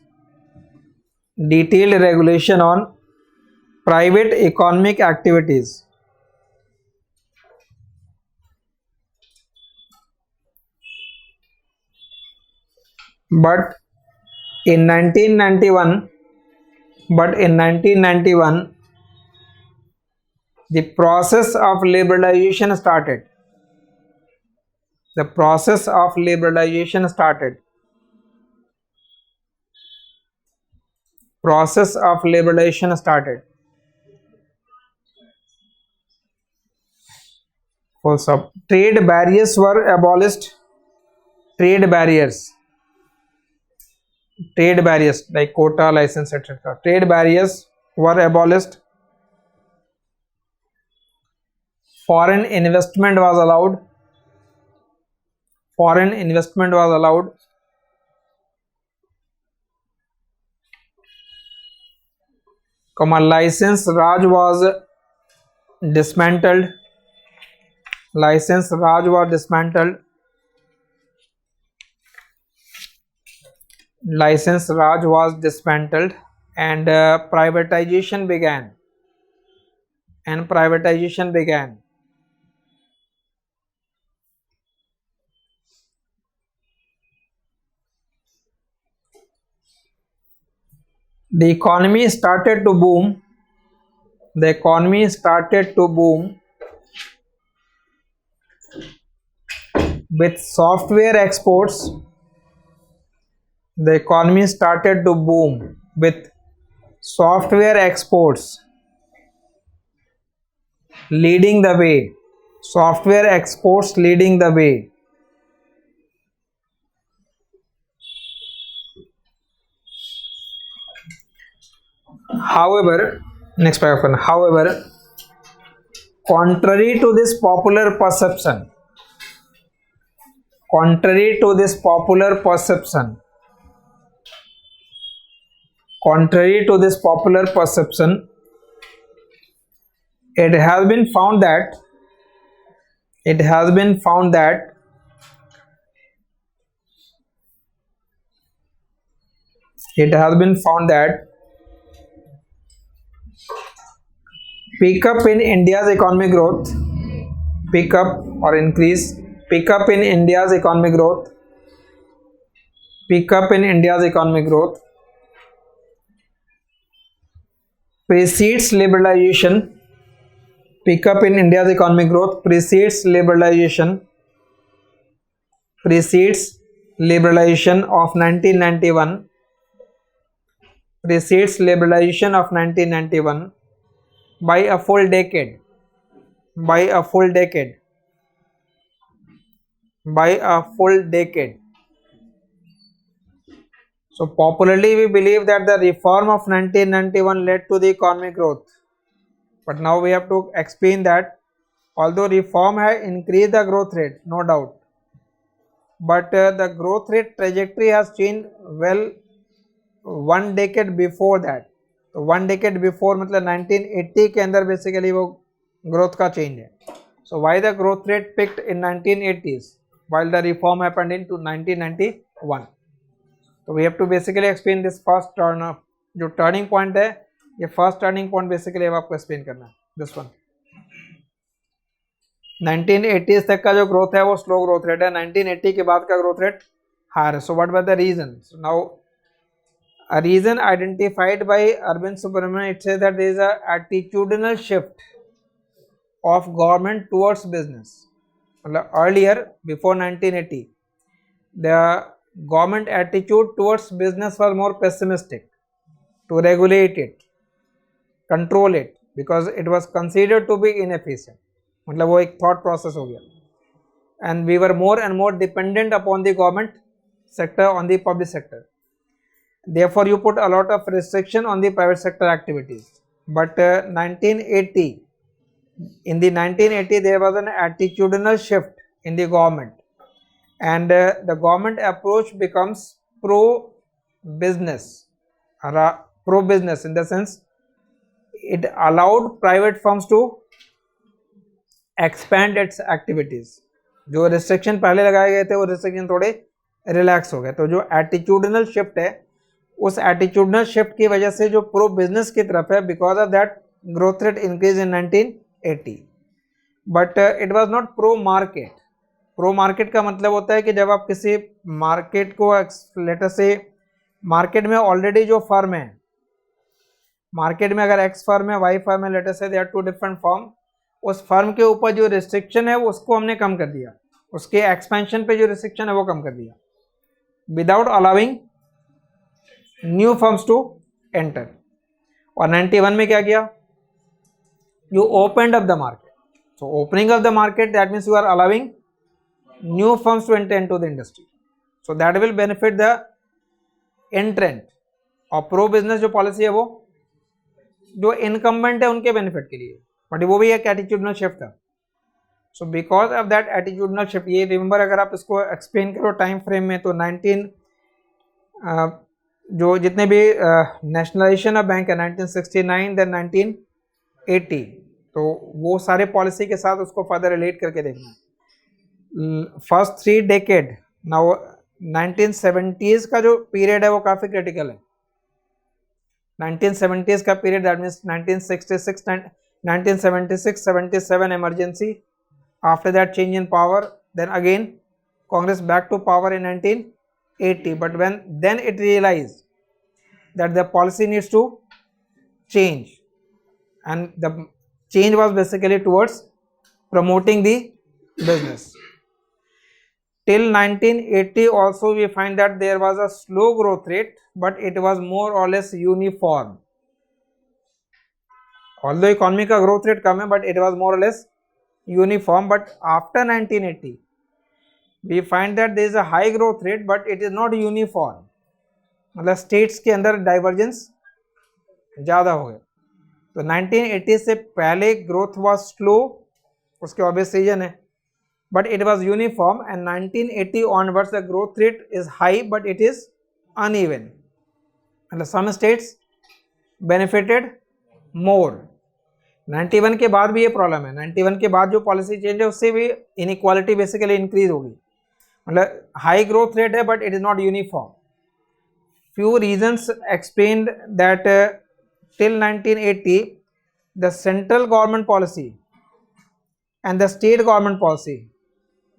Speaker 2: But in 1991, the process of liberalization started. Full stop. Trade barriers were abolished. Trade barriers like quota, license, etc. Trade barriers were abolished. Foreign investment was allowed. comma, license Raj was dismantled. License Raj was dismantled. License Raj was dismantled and privatization began. And privatization began. The economy started to boom. The economy started to boom with software exports. The economy started to boom with software exports leading the way. Software exports leading the way. However, next paragraph. However, contrary to this popular perception, contrary to this popular perception, contrary to this popular perception, it has been found that it has been found that it has been found that pickup in India's economic growth, pickup or increase, pickup in India's economic growth, pickup in India's economic growth precedes liberalization. Pickup in India's economic growth precedes liberalization. Precedes liberalization of 1991. Precedes liberalization of 1991 by a full decade. By a full decade. By a full decade. So popularly we believe that the reform of 1991 led to the economic growth. But now we have to explain that although reform has increased the growth rate, no doubt, but the growth rate trajectory has changed well 1 decade before that. तो 1 decade before मतलब 1980 के अंदर basically वो growth का change है. So why the growth rate picked in 1980s while the reform happened in 1991. So we have to basically explain this first turn of जो turning point है, ये फर्स्ट टर्निंग पॉइंट बेसिकली अब आपको explain करना है. This one 1980s तक का जो ग्रोथ है वो स्लो ग्रोथ रेट है. 1980 के बाद का ग्रोथ रेट हायर है. So what were the reason? Now a reason identified by Arvind Subramanian, it says that there is a attitudinal shift of government towards business. Earlier, before 1980, the government attitude towards business was more pessimistic, to regulate it, control it, because it was considered to be inefficient. मतलब वो एक thought process हो गया. And we were more and more dependent upon the government sector, on the public sector. Therefore, you put a lot of restriction on the private sector activities. But 1980, in the 1980, there was an attitudinal shift in the government, and the government approach becomes pro-business. Pro-business in the sense, it allowed private firms to expand its activities. जो restriction पहले लगाए गए थे वो restriction थोड़े relax हो गए. तो जो attitudinal shift है, उस एटीट्यूडनल शिफ्ट की वजह से जो प्रो बिजनेस की तरफ है, because of that growth rate increase in 1980. But it was not pro market. Pro market का मतलब होता है कि जब आप किसी मार्केट को लेटर से मार्केट में ऑलरेडी जो फर्म है, मार्केट में अगर एक्स फर्म है, वाई फर्म है, let's say they are two different firm, उस फर्म के ऊपर जो रिस्ट्रिक्शन है उसको हमने कम कर दिया, उसके एक्सपेंशन पे जो रिस्ट्रिक्शन है वो कम कर दिया, without allowing new firms to enter. और 91 में क्या किया? You opened up the market. So opening up the market that means you are allowing new firms to enter into the industry. So that will benefit the entrant. और pro business जो policy है वो जो incumbent है उनके benefit के लिए, but वो भी एक एटीट्यूडनल शिफ्ट था. So because of that attitudinal shift, ये रिमेंबर अगर आप इसको एक्सप्लेन करो टाइम फ्रेम में, तो जो जितने भी नेशनलाइजेशन ऑफ बैंक है 1969 देन 1980, तो वो सारे पॉलिसी के साथ उसको फर्दर रिलेट करके देखना। फर्स्ट 3 डेकेड, नाउ 1970s का जो पीरियड है वो काफी क्रिटिकल है। 1970s का period, that means 1976 77 emergency, after that change in power, then again Congress back to power in 1980, but when then it realized that the policy needs to change, and the change was basically towards promoting the business. Till 1980 also we find that there was a slow growth rate, but it was more or less uniform. Although economy का growth rate कम है, but it was more or less uniform. But after 1980 we find that there is a high growth rate, but it is not uniform. मतलब states के अंदर divergence ज़्यादा हो गया। तो 1980 से पहले growth was slow, उसके obvious reason है, but it was uniform, and 1980 onwards the growth rate is high, but it is uneven. मतलब some states benefited more. 91 के बाद भी ये प्रॉब्लम है। 91 के बाद जो पॉलिसी चेंज है उससे भी इनइक्वालिटी बेसिकली इंक्रीज होगी। मतलब हाई ग्रोथ रेट है but it is not uniform. Few reasons explained that till 1980 the central government policy and the state government policy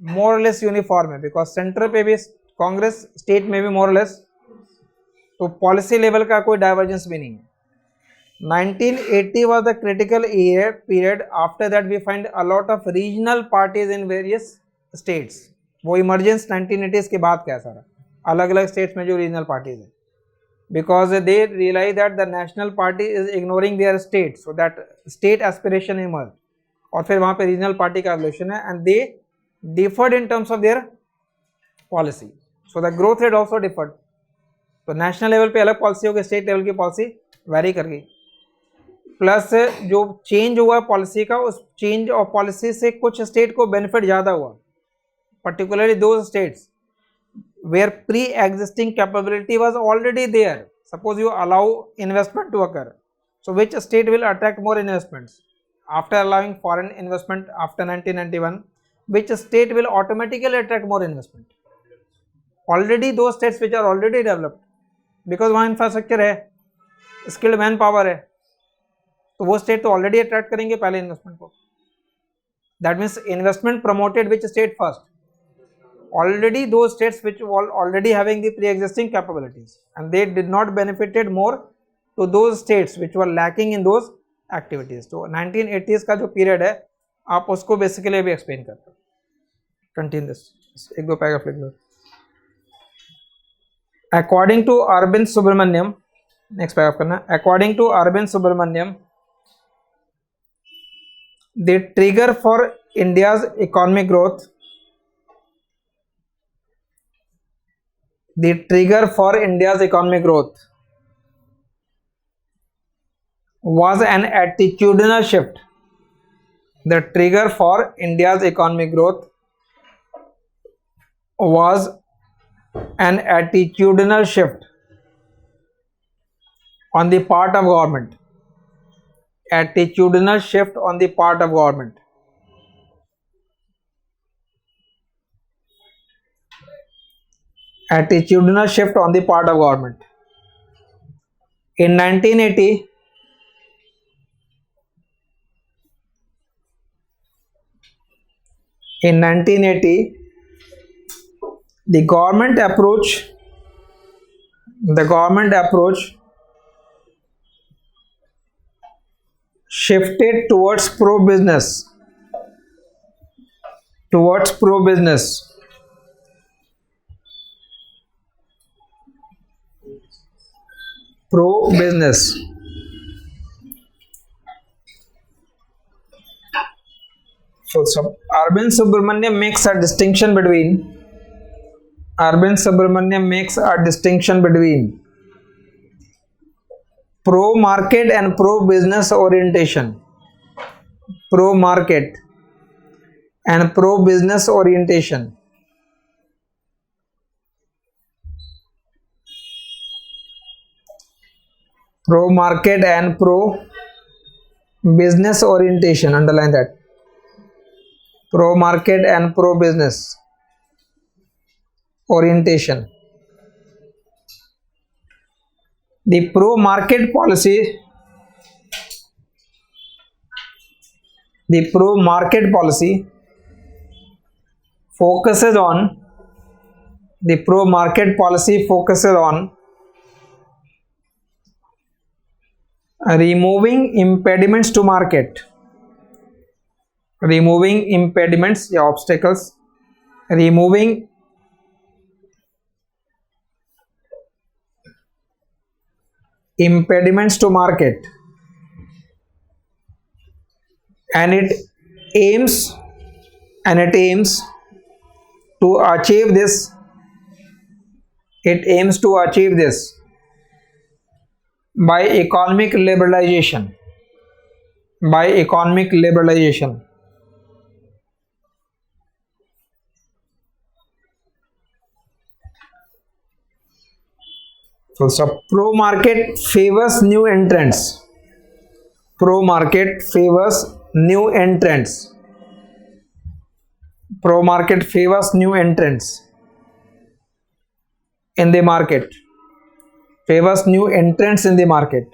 Speaker 2: more और लेस यूनिफॉर्म है, बिकॉज सेंटर पे भी कांग्रेस, स्टेट में भी मोर और लेस, तो पॉलिसी लेवल का कोई डाइवर्जेंस भी नहीं है। 1980 was the critical year period. After that we find a lot of regional parties in various states. वो emergence 1980s के बाद क्या सारा अलग अलग states में जो regional parties है, because they realize that the national party is ignoring their state, so that state aspiration emerged, और फिर वहाँ पे regional party का evolution है, and they differed in terms of their policy, so the growth rate also differed. तो national level पे अलग policy हो गई, state level की policy vary कर गई। प्लस जो चेंज हुआ पॉलिसी का, उस चेंज ऑफ पॉलिसी से कुछ स्टेट को बेनिफिट ज़्यादा हुआ, particularly those states where pre-existing capability was already there. Suppose you allow investment to occur, so which state will attract more investments? After allowing foreign investment after 1991, which state will automatically attract more investment? Already those states which are already developed, because वहाँ infrastructure है, skilled man power है, तो वो state तो already attract करेंगे पहले investment को। That means investment promoted which state first? Already those states which already having the pre existing capabilities, and they did not benefited more to those states which were lacking in those activities. तो 1980s का जो period है आप उसको basically भी explain करते हो। Continue this, एक दो पैराग्राफ लिख लो। According to Arvind Subramanian, next paragraph करना, according to Arvind Subramanian, the trigger for India's economic growth, the trigger for India's economic growth was an attitudinal shift. The trigger for India's economic growth was an attitudinal shift on the part of government. Attitudinal shift on the part of government. Attitudinal shift on the part of government. In 1980, the government approach shifted towards pro-business, So Arvind Subramanian makes a distinction between pro-market and pro-business orientation. Pro-market and pro-business orientation. Pro market and pro business orientation, underline that. Pro market and pro business orientation. The pro market policy, focuses on the pro market policy focuses on removing impediments to market, removing impediments या obstacles, removing impediments to market, and it aims to achieve this, by economic liberalization, so pro market favors new entrants, pro market favors new entrants, pro market favors new entrants in the market, favors new entrants in the market.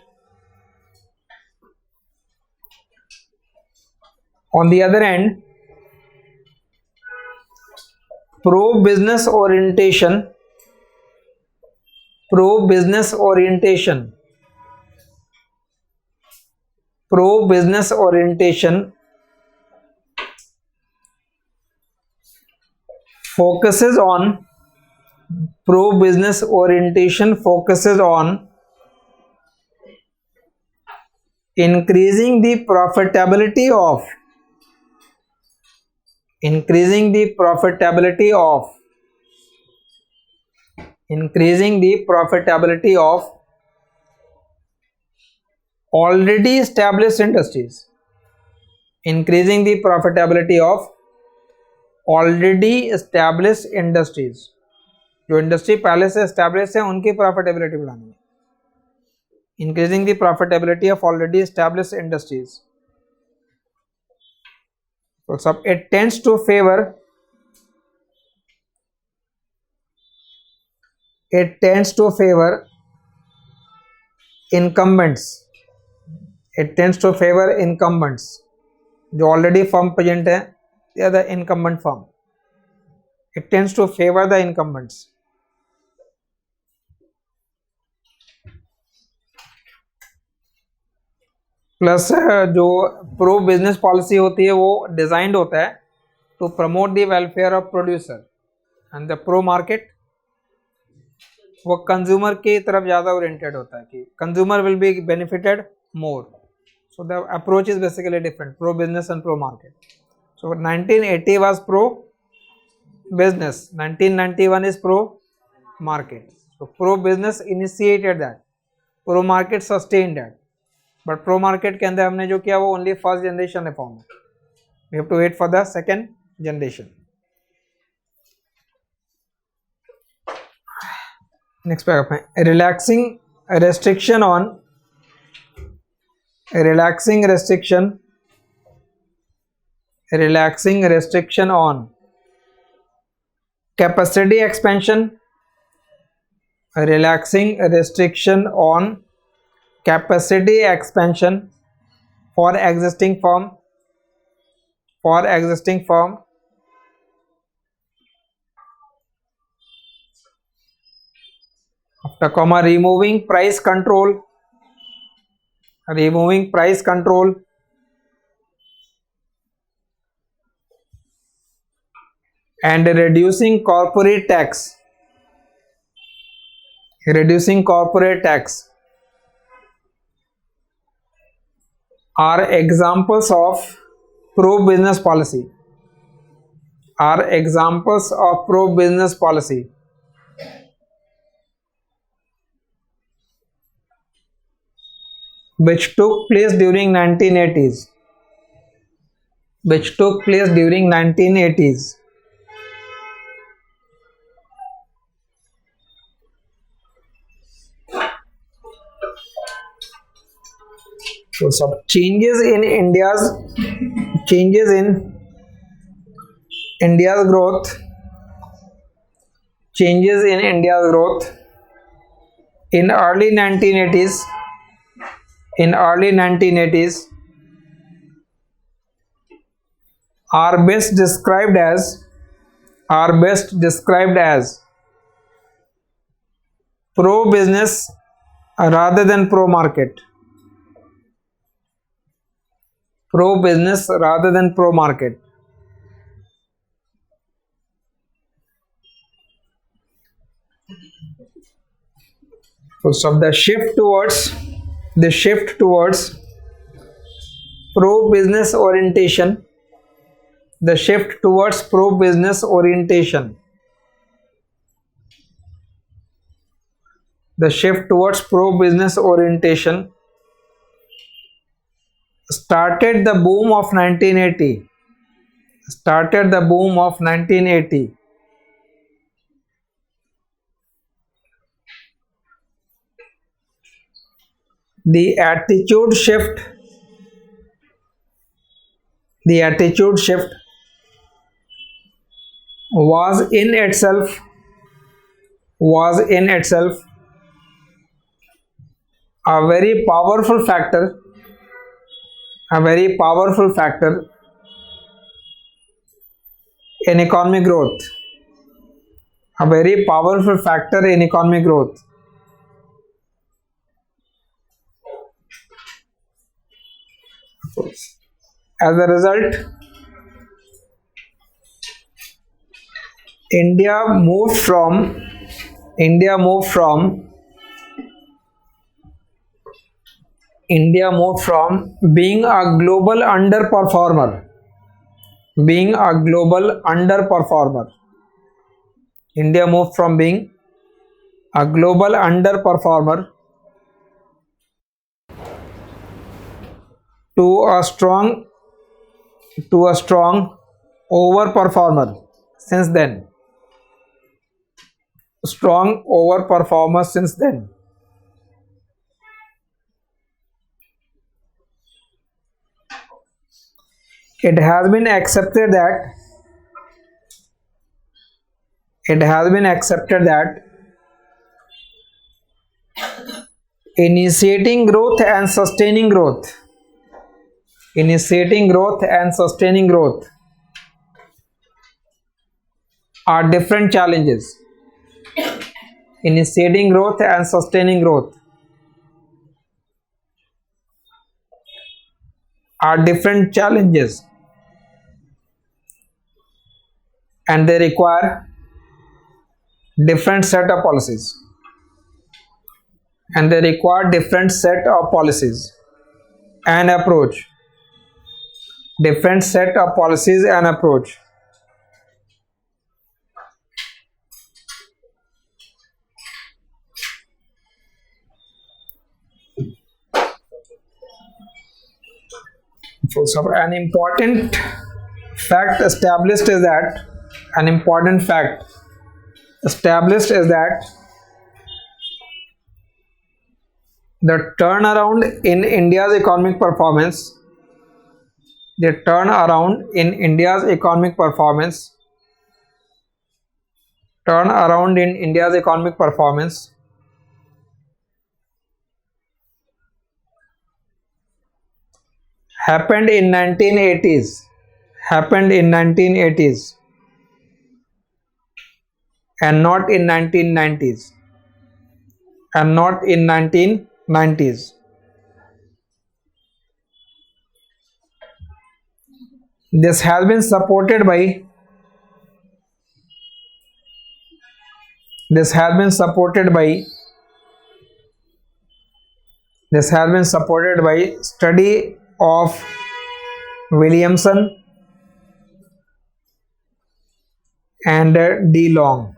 Speaker 2: On the other hand, pro business orientation focuses on increasing the profitability of already established industries, increasing the profitability of already established industries. जो industry पहले से establish है उनकी profitability बढ़ानी है. Increasing the profitability of already established industries. So sub it tends to favor incumbents. जो already firm present है, they are the incumbent firm. It tends to favor the incumbents. Plus जो pro business policy होती है वो designed होता है to promote the welfare of producer, and the pro market वो consumer की तरफ ज़्यादा ओरिएंटेड होता है कि consumer will be benefited more. So the approach is basically different, pro business and pro market. So 1980 was pro business, 1991 is pro market. So pro business initiated that, pro market sustained that. But pro market के अंदर हमने जो किया वो only first generation reform है. We have to wait for the second generation. Next paragraph में relaxing restriction on capacity expansion, relaxing restriction on capacity expansion for existing firm, after comma removing price control and reducing corporate tax are examples of pro business policy, which took place during 1980s. So some changes in India's growth, changes in India's growth in early 1980s, in early 1980s are best described as pro business rather than pro market. Pro business rather than pro market. So the shift towards pro business orientation, the shift towards pro business orientation, the shift towards pro business orientation started the boom of 1980, started the boom of 1980. The attitude shift, the attitude shift was in itself a very powerful factor, a very powerful factor in economic growth, a very powerful factor in economic growth. As a result, India moved from India moved from India moved from being a global underperformer, being a global underperformer. India moved from being a global underperformer to a strong overperformer since then. Strong overperformer since then. It has been accepted that initiating growth and sustaining growth, initiating growth and sustaining growth are different challenges. Initiating growth and sustaining growth are different challenges, and they require different set of policies, and they require different set of policies and approach, different set of policies and approach. So an important fact established is that the turnaround in India's economic performance, the turnaround in India's economic performance, turnaround in India's economic performance happened in 1980s, happened in 1980s and not in 1990s, and not in 1990s. This has been supported by this has been supported by this has been supported by study of Williamson and D. Long.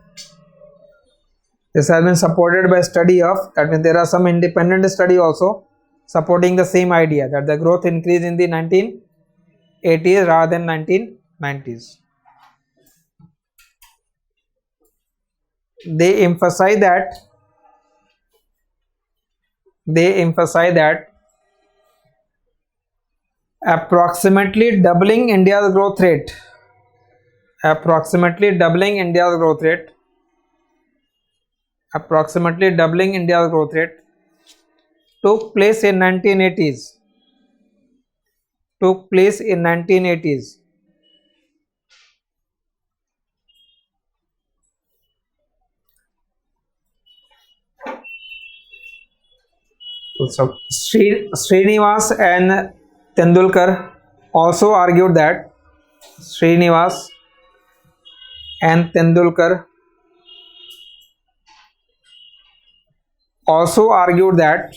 Speaker 2: This has been supported by study of, that means there are some independent study also supporting the same idea that the growth increased in the 1980s rather than 1990s. They emphasize that approximately doubling India's growth rate. Approximately doubling India's growth rate. Approximately doubling India's growth rate took place in 1980s. Took place in 1980s. So Srinivas and Tendulkar also argued that Srinivas and Tendulkar also argued that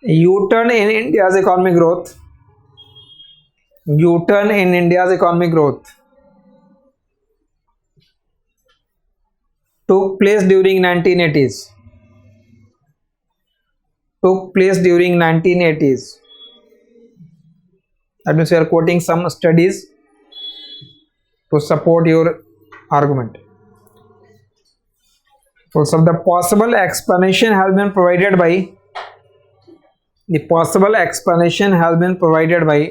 Speaker 2: U-turn in India's economic growth, U-turn in India's economic growth took place during 1980s. Took place during 1980s. That means you are quoting some studies to support your argument. So the possible explanation has been provided by Possible explanation has been provided by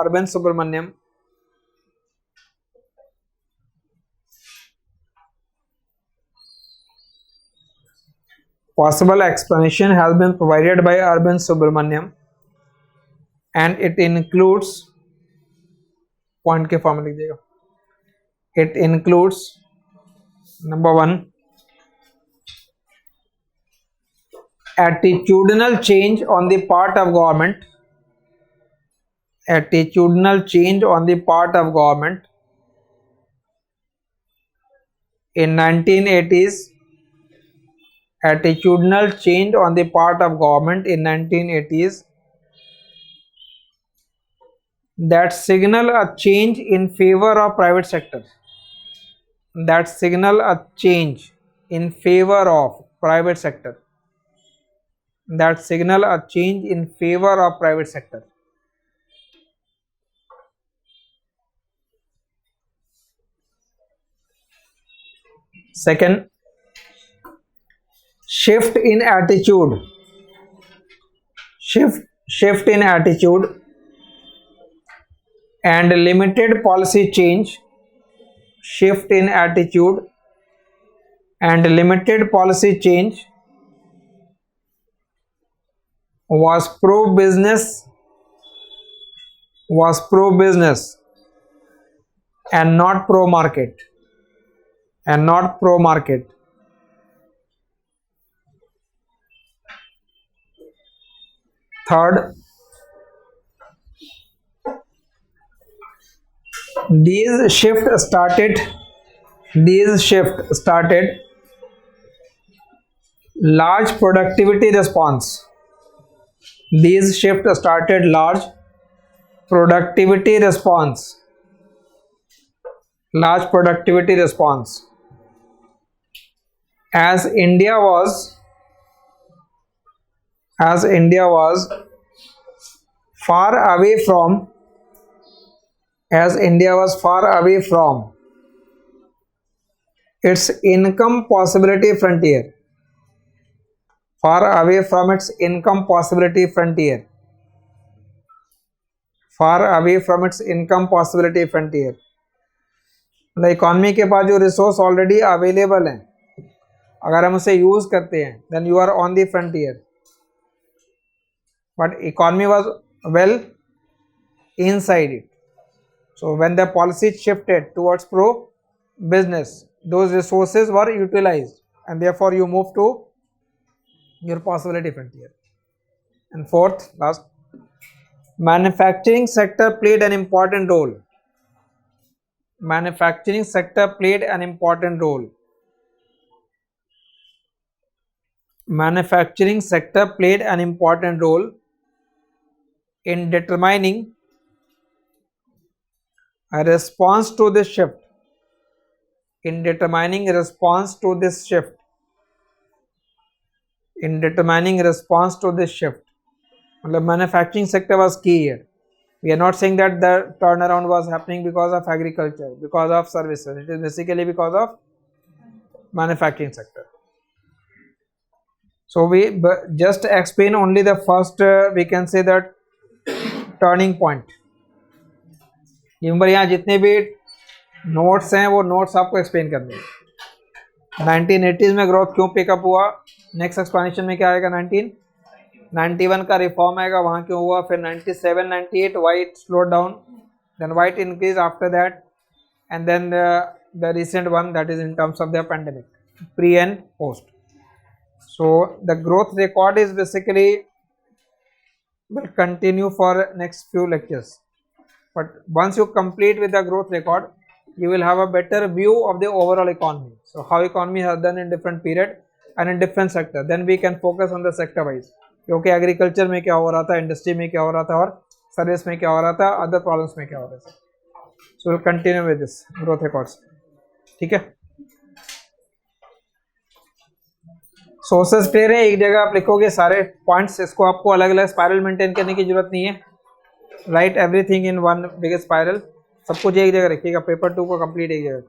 Speaker 2: Arvind Subramaniam. Possible explanation has been provided by Arvind Subramaniam, and it includes point के form लिख दिएगा. It includes number 1, attitudinal change on the part of government. Attitudinal change on the part of government in 1980s. Attitudinal change on the part of government in 1980s that signal a change in favor of private sector. That signal a change in favor of private sector. That signal a change in favor of private sector. Second, shift in attitude. Shift in attitude and limited policy change. Shift in attitude and limited policy change was pro-business and not pro-market. Third, these shift started large productivity response. These shift started large productivity response. As India was far away from its income possibility frontier. मतलब economy के पास जो resource already available हैं, अगर हम उसे use करते हैं, then you are on the frontier. But economy was well inside it. So when the policy shifted towards pro business, those resources were utilized, and therefore you move to your possibility frontier. And fourth, last, manufacturing sector played an important role. Manufacturing sector played an important role. Manufacturing sector played an important role in determining a response to this shift. मतलब manufacturing sector was key here. We are not saying that the turnaround was happening because of agriculture, because of services. It is basically because of manufacturing sector. So we just explain only the first, we can say that turning point. यहाँ जितने भी notes हैं वो notes आपको explain करने हैं। 1980s में growth क्यों पिकअप हुआ, नेक्स्ट एक्सप्लेनेशन में क्या आएगा, 1991 का रिफॉर्म आएगा, वहाँ क्यों हुआ, फिर 97 98 white slow down, then white increase after that, and then the recent one, that is in terms of the pandemic, pre and post. So the growth record is basically will continue for next few lectures, but once you complete with the growth record, you will have a better view of the overall economy. So how economy has done in different period and in different sector, then we can focus on the sector wise, क्योंकि agriculture में क्या हो रहा था, industry में क्या हो रहा था, और सर्विस में क्या हो रहा था, अदर प्रॉब्लम्स में क्या हो रहा था. So we'll continue with this growth records. ठीक है, सोर्सेस क्लियर है, एक जगह आप लिखोगे सारे पॉइंट्स, इसको आपको अलग अलग स्पाइरल मेंटेन करने की जरूरत नहीं है. Right everything in one big spiral, सब कुछ एक जगह रखिएगा, पेपर 2 को कंप्लीट एक जगह.